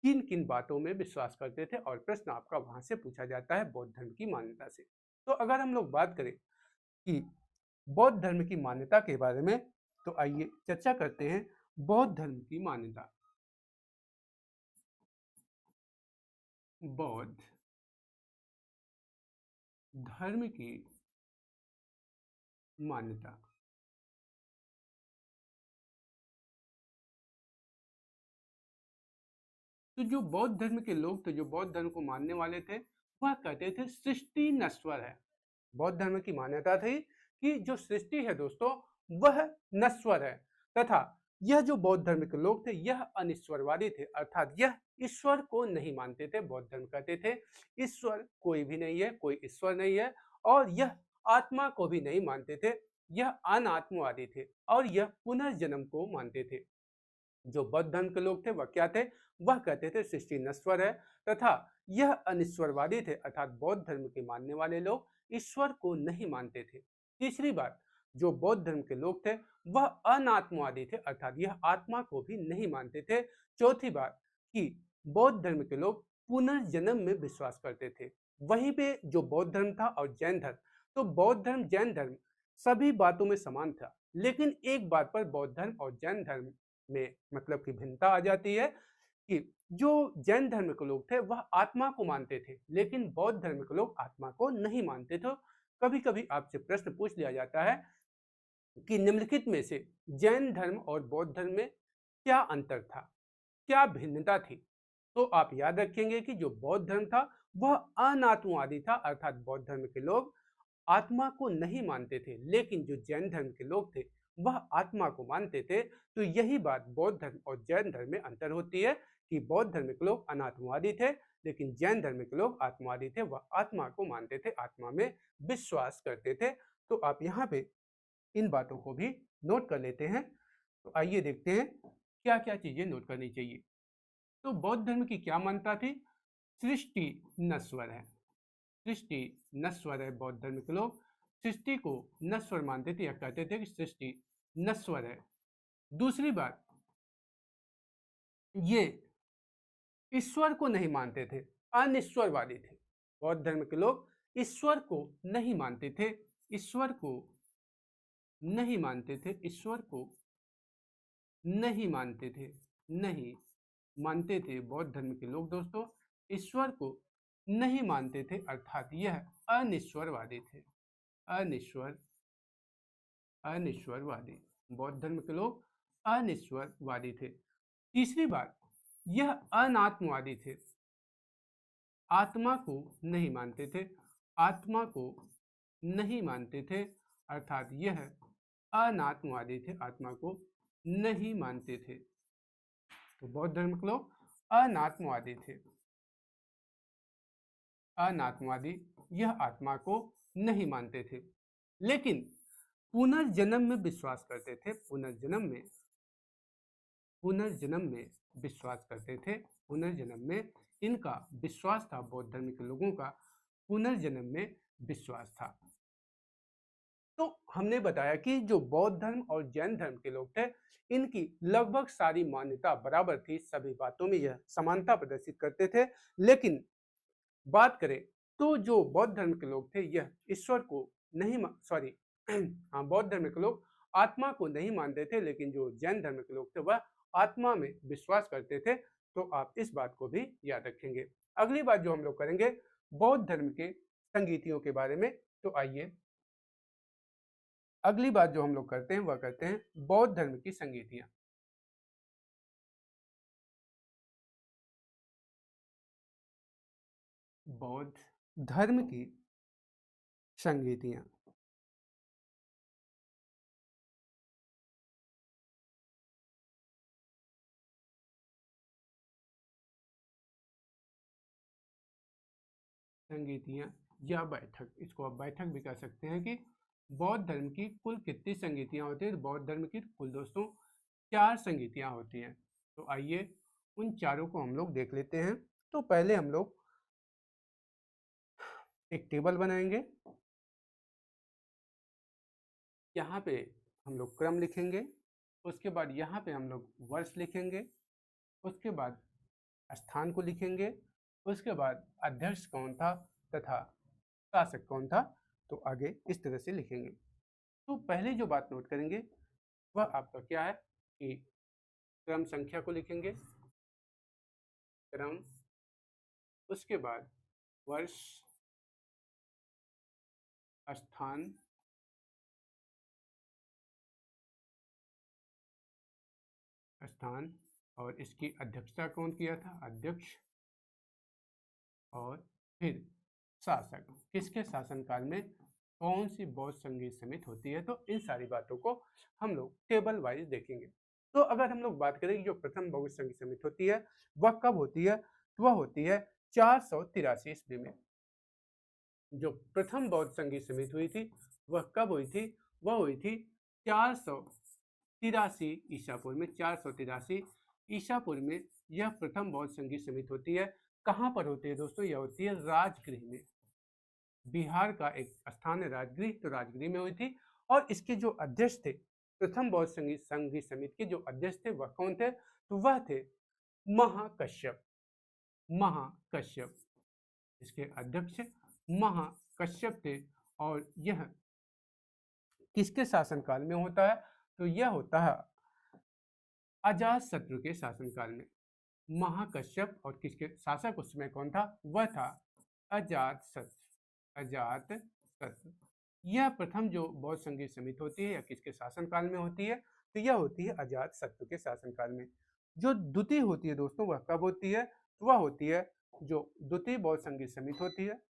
किन किन बातों में विश्वास करते थे, और प्रश्न आपका वहां से पूछा जाता है बौद्ध धर्म की मान्यता से। तो अगर हम लोग बात करें कि बौद्ध धर्म की मान्यता के बारे में, तो आइए चर्चा करते हैं बौद्ध धर्म की मान्यता। बौद्ध धर्म की मान्यता। तो जो बौद्ध धर्म के लोग थे, जो बौद्ध धर्म को मानने वाले थे, वह कहते थे सृष्टि नश्वर है। बौद्ध धर्म की मान्यता थी कि जो सृष्टि है दोस्तों, वह नश्वर है तथा यह जो बौद्ध धर्म के लोग थे, यह अनिश्वरवादी थे, अर्थात यह ईश्वर को नहीं मानते थे। बौद्ध धर्म कहते थे ईश्वर कोई भी नहीं है, कोई ईश्वर नहीं है, और यह आत्मा को भी नहीं मानते थे। यह अनात्मवादी थे और यह पुनर्जन्म को मानते थे। जो बौद्ध धर्म के लोग थे वह क्या थे? वह कहते थे सृष्टि नश्वर है तथा यह अनिश्वरवादी थे, अर्थात बौद्ध धर्म के मानने वाले लोग ईश्वर को नहीं मानते थे। तीसरी बात, जो बौद्ध धर्म के लोग थे वह अनात्मवादी थे, अर्थात यह आत्मा को भी नहीं मानते थे। चौथी बात कि बौद्ध धर्म के लोग पुनर्जन्म में विश्वास करते थे। वहीं पे जो बौद्ध धर्म था और जैन धर्म, तो बौद्ध धर्म जैन धर्म सभी बातों में समान था, लेकिन एक बात पर बौद्ध धर्म और जैन धर्म में मतलब की भिन्नता आ जाती है कि जो जैन धर्म के लोग थे वह आत्मा को मानते थे, लेकिन बौद्ध धर्म के लोग आत्मा को नहीं मानते थे। कभी कभी आपसे प्रश्न पूछ लिया जाता है कि निम्नलिखित में से जैन धर्म और बौद्ध धर्म में क्या अंतर था, क्या भिन्नता थी? तो आप याद रखेंगे कि जो बौद्ध धर्म था वह अनात्मवादी था, अर्थात बौद्ध धर्म के लोग आत्मा को नहीं मानते थे, लेकिन जो जैन धर्म के लोग थे वह आत्मा को मानते थे। तो यही बात बौद्ध धर्म और जैन धर्म में अंतर होती है कि बौद्ध धर्म के लोग अनात्मवादी थे, लेकिन जैन धर्म के लोग आत्मवादी थे, वह आत्मा को मानते थे, आत्मा में विश्वास करते थे। तो आप यहाँ पे इन बातों को भी नोट कर लेते हैं। तो आइए देखते हैं क्या क्या चीजें नोट करनी चाहिए। तो बौद्ध धर्म की क्या मान्यता थी? सृष्टि नश्वर है, सृष्टि नश्वर है। बौद्ध धर्म के लोग सृष्टि को नश्वर मानते थे, या कहते थे कि सृष्टि नश्वर है। दूसरी बात, ये ईश्वर को नहीं मानते थे, अनिश्वरवादी थे। बौद्ध धर्म के लोग ईश्वर को नहीं मानते थे, ईश्वर को नहीं मानते थे, ईश्वर को नहीं मानते थे, नहीं मानते थे बौद्ध धर्म के लोग दोस्तों ईश्वर को नहीं मानते थे, अर्थात यह अनिश्वरवादी थे। अनिश्वरवादी, बौद्ध धर्म के लोग अनिश्वरवादी थे। तीसरी बात, यह अनात्मवादी थे, आत्मा को नहीं मानते थे, आत्मा को नहीं मानते थे, अर्थात यह अनात्मवादी थे, आत्मा को नहीं मानते थे। तो बौद्ध धर्म के लोग अनात्मवादी थे, अनात्मवादी, यह आत्मा को नहीं मानते थे, लेकिन पुनर्जन्म में विश्वास करते थे, पुनर्जन्म में विश्वास करते थे, पुनर्जन्म में इनका विश्वास था, बौद्ध धर्म के लोगों का पुनर्जन्म में विश्वास था। तो हमने बताया कि जो बौद्ध धर्म और जैन धर्म के लोग थे इनकी लगभग सारी मान्यता बराबर थी, सभी बातों में यह समानता प्रदर्शित करते थे, लेकिन बात करें तो जो बौद्ध धर्म के लोग थे यह ईश्वर को नहीं हाँ, बौद्ध धर्म के लोग आत्मा को नहीं मानते थे, लेकिन जो जैन धर्म के लोग थे वह आत्मा में विश्वास करते थे। तो आप इस बात को भी याद रखेंगे। अगली बात जो हम लोग करेंगे बौद्ध धर्म के संगीतियों के बारे में। तो आइए अगली बात जो हम लोग करते हैं वह करते हैं बौद्ध धर्म की संगीतियां। बौद्ध धर्म की संगीतियां। संगीतियां या बैठक, इसको आप बैठक भी कह सकते हैं कि बौद्ध धर्म की कुल कितनी संगीतियां होती है। तो बौद्ध धर्म की कुल दोस्तों 4 संगीतियां होती हैं। तो आइए उन चारों को हम लोग देख लेते हैं। तो पहले हम लोग एक टेबल बनाएंगे, यहाँ पे हम लोग क्रम लिखेंगे, उसके बाद यहाँ पे हम लोग वर्ष लिखेंगे, उसके बाद स्थान को लिखेंगे, उसके बाद अध्यक्ष कौन था तथा शासक कौन था। तो आगे इस तरह से लिखेंगे। तो पहले जो बात नोट करेंगे वह आपका क्या है कि क्रम संख्या को लिखेंगे, क्रम, उसके बाद वर्ष, स्थान, और इसकी अध्यक्षता कौन किया था, अध्यक्ष, और फिर शासक, किसके शासनकाल में कौन सी बौद्ध संगीत समिति होती है। तो इन सारी बातों को हम लोग टेबल वाइज देखेंगे। तो अगर हम लोग बात करें कि जो प्रथम बौद्ध संगीत समिति होती है वह कब होती है, तो वह होती है 483 ईस्वी में। जो प्रथम बौद्ध संगीत समिति हुई थी वह कब हुई थी, वह हुई थी 483 ईसापुर में। 483 ईसापुर में यह प्रथम बौद्ध संगीत समिति होती है। कहाँ पर होती है दोस्तों, यह होती है राजगृह में। बिहार का एक स्थान है राजगृह, तो राजगृह में हुई थी। और इसके जो अध्यक्ष थे, प्रथम बौद्ध संगीत समिति के जो अध्यक्ष थे वह कौन थे, तो वह थे महाकश्यप। इसके अध्यक्ष महाकश्यप थे। और यह किसके शासनकाल में होता है, तो यह होता है अजातशत्रु के शासनकाल में। महाकश्यप, और किसके शासक उस समय कौन था, वह था अजातशत्रु। यह प्रथम जो बौद्ध संगीत समिति होती है या किसके शासनकाल में होती है, तो यह होती है अजातशत्रु के शासनकाल में। जो द्वितीय होती है दोस्तों वह कब होती है, तो वह होती है जो द्वितीय बौद्ध संगीत समिति होती है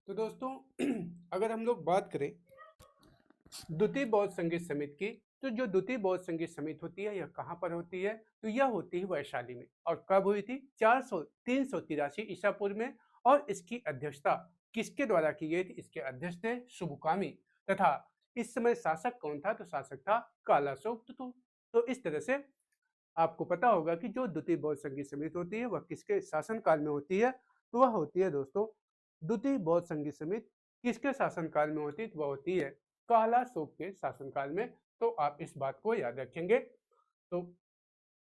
तो दोस्तों अगर हम लोग बात करें द्वितीय बौद्ध संगीत समिति की, तो जो द्वितीय बौद्ध संगीत समिति होती है यह कहाँ पर होती है, तो यह होती है वैशाली में। और कब हुई थी, 383 ईसा पूर्व में। और इसकी अध्यक्षता किसके द्वारा की गई थी, इसके अध्यक्ष थे शुभकामी, तथा इस समय शासक कौन था, तो शासक था कालाशोक। तो इस तरह से आपको पता होगा कि जो द्वितीय बौद्ध संगीत समिति होती है वह किसके शासनकाल में होती है, तो वह होती है दोस्तों द्वितीय बौद्ध संगीत समिति किसके शासनकाल में होती है? तो वह होती है काला अशोक के शासनकाल में। तो आप इस बात को याद रखेंगे। तो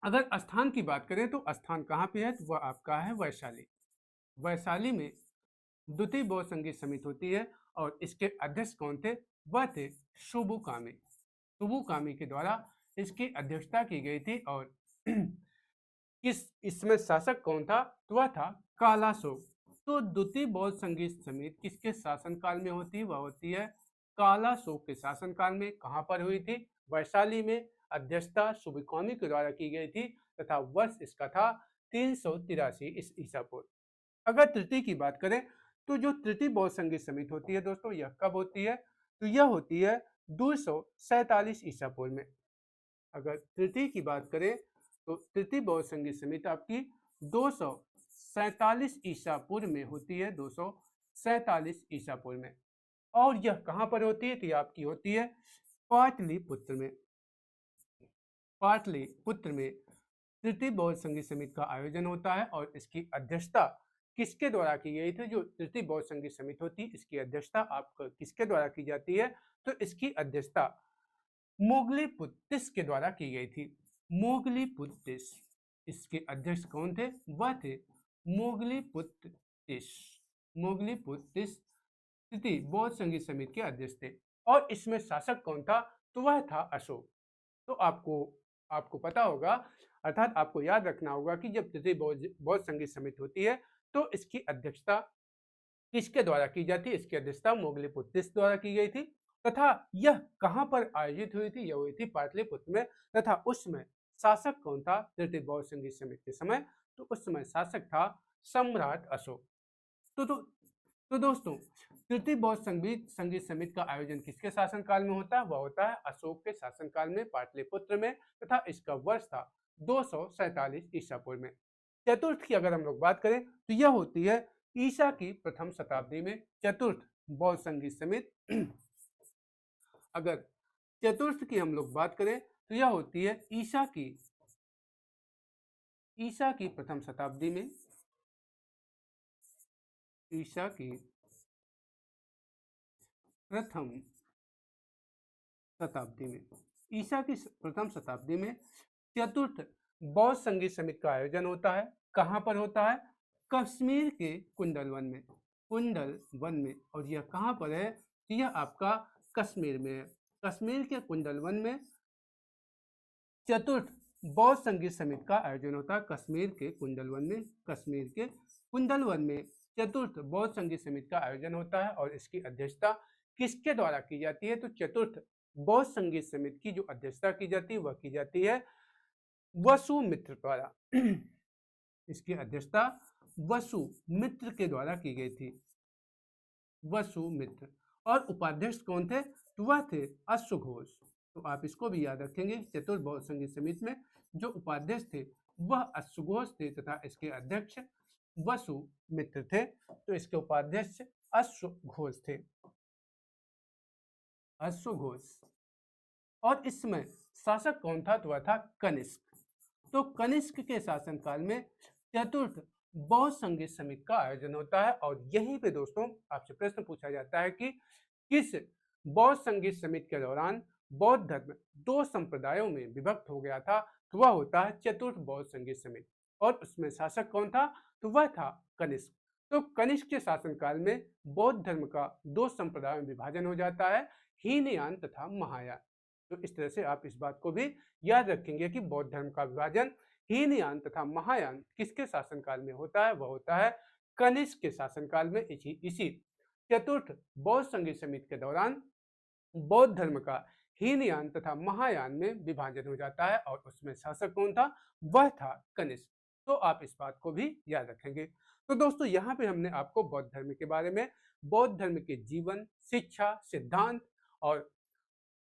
अगर स्थान की बात करें तो स्थान कहाँ पे है? तो वह आपका है वैशाली। वैशाली में द्वितीय बौद्ध संगीत समिति होती है और इसके अध्यक्ष कौन थे? वह थे शुबु कामी। शुबु कामी के द्वारा इसकी अध्यक्षता की गई थी। और किस इसमें शासक कौन था? तो वह था कालाशोक। तो द्वितीय बौद्ध संगीत समिति किसके शासनकाल में होती है? वह होती है कालाशोक के शासनकाल में। कहाँ पर हुई थी? वैशाली में। अध्यक्षता शुबुकामी के द्वारा की गई थी तथा वर्ष इसका था 383 ईसा पूर्व। अगर तृतीय की बात करें तो जो तृतीय बौद्ध संगीत समिति होती है दोस्तों, यह कब होती है? तो यह होती है 247 ईसा पूर्व में। अगर तृतीय की बात करें तो तृतीय बौद्ध संगीत समिति आपकी 247 ईसा पूर्व में होती है, 247 ईसा पूर्व में। और यह कहाँ पर होती है? तो यह आपकी होती है पाटलिपुत्र में। पाटलिपुत्र में तृतीय बौद्ध संगीत समिति का आयोजन होता है और इसकी अध्यक्षता किसके द्वारा की गई थी? जो तृतीय बौद्ध संगीत समिति होती है इसकी अध्यक्षता आपको किसके द्वारा की जाती है? तो इसकी अध्यक्षता मोगलीपुत्तिस के द्वारा की गई थी। मोगलीपुत्तिस, इसके अध्यक्ष कौन थे? वह थे मोगलीपुत्तिस। मोगलीपुत्तिस तृतीय बौद्ध संगीत समिति के अध्यक्ष थे। और इसमें शासक कौन था? तो वह था अशोक। तो आपको पता होगा, अर्थात आपको याद रखना होगा कि जब तृतीय बौद्ध संगीत समिति होती है तो इसकी अध्यक्षता किसके द्वारा की जाती है? इसकी अध्यक्षता मोगलीपुत्तिस द्वारा की गई थी तथा यह कहाँ पर आयोजित हुई थी? यह हुई थी पाटलिपुत्र में। तथा उसमें शासक कौन था तृतीय बौद्ध संगीत समिति के समय? तो उस समय शासक था सम्राट अशोक। तो दोस्तों, तृतीय बौद्ध संगीत समिति का आयोजन किसके शासनकाल में होता है? वह होता है अशोक के शासनकाल में, पाटलिपुत्र में, तथा इसका वर्ष था 247 ईसा पूर्व में। चतुर्थ की अगर हम लोग बात करें तो यह होती है ईसा की प्रथम शताब्दी में। चतुर्थ बौद्ध संगीत समिति अगर चतुर्थ की हम लोग बात करें तो यह होती है ईसा की प्रथम शताब्दी में। ईसा की प्रथम शताब्दी में, ईसा की प्रथम शताब्दी में चतुर्थ बौद्ध संगीत समिति का आयोजन होता है। कहाँ पर होता है? कश्मीर के कुंडलवन में। कुंडलवन में। और यह कहाँ पर है? यह आपका कश्मीर में है। कश्मीर के कुंडलवन में चतुर्थ बौद्ध संगीत समिति का आयोजन होता है। कश्मीर के कुंडलवन में। कश्मीर के कुंडलवन में चतुर्थ बौद्ध संगीत समिति का आयोजन होता है और इसकी अध्यक्षता किसके द्वारा की जाती है? तो चतुर्थ बौद्ध संगीत समिति की जो अध्यक्षता की जाती है वह की जाती है वसुमित्र द्वारा। इसकी अध्यक्षता वसुमित्र के द्वारा की गई थी। वसुमित्र। और उपाध्यक्ष कौन थे? तो वह थे अश्वघोष। तो आप इसको भी याद रखेंगे। चतुर्थ बौद्ध संगीत समिति में जो उपाध्यक्ष थे वह अश्वघोष थे तथा इसके अध्यक्ष वसुमित्र थे। तो इसके उपाध्यक्ष अश्वघोष थे। अश्वघोष। और इसमें शासक कौन था? तो वह था कनिष्क। तो कनिष्क के शासनकाल में चतुर्थ बौद्ध संगीत समिति का आयोजन होता है। और यहीं पे दोस्तों आपसे प्रश्न पूछा जाता है कि किस बौद्ध संगीत समिति के दौरान बौद्ध धर्म दो संप्रदायों में विभक्त हो गया था? तो वह होता है चतुर्थ बौद्ध संगीत समिति। और उसमें शासक कौन था? तो वह था कनिष्क। तो कनिष्क के शासनकाल में बौद्ध धर्म का दो संप्रदायों में विभाजन हो जाता है, हीनयान तथा महायान। तो इस तरह से आप इस बात को भी याद रखेंगे कि बौद्ध धर्म का विभाजन हीनयान तथा महायान किसके शासनकाल में होता है? वह होता है कनिष्क के शासनकाल में। इसी चतुर्थ बौद्ध संगीत समिति के दौरान बौद्ध धर्म का हीनयान तथा महायान में विभाजन हो जाता है और उसमें शासक कौन था? वह था कनिष्क। तो आप इस बात को भी याद रखेंगे। तो दोस्तों, यहाँ पे हमने आपको बौद्ध धर्म के बारे में, बौद्ध धर्म के जीवन, शिक्षा, सिद्धांत और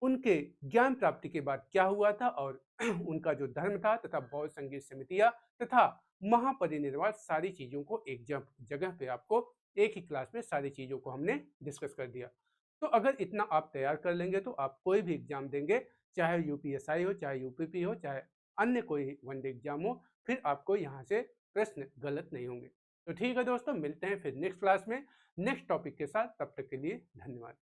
उनके ज्ञान प्राप्ति के बाद क्या हुआ था और उनका जो धर्म था तथा बौद्ध संगीत समितियां तथा महापरिनिर्वाण, सारी चीजों को एक जगह पे आपको एक ही क्लास में सारी चीजों को हमने डिस्कस कर दिया। तो अगर इतना आप तैयार कर लेंगे तो आप कोई भी एग्जाम देंगे, चाहे यूपीएसआई हो, चाहे यूपीपी हो, चाहे अन्य कोई वनडे एग्जाम हो, फिर आपको यहाँ से प्रश्न गलत नहीं होंगे। तो ठीक है दोस्तों, मिलते हैं फिर नेक्स्ट क्लास में नेक्स्ट टॉपिक के साथ। तब तक के लिए धन्यवाद।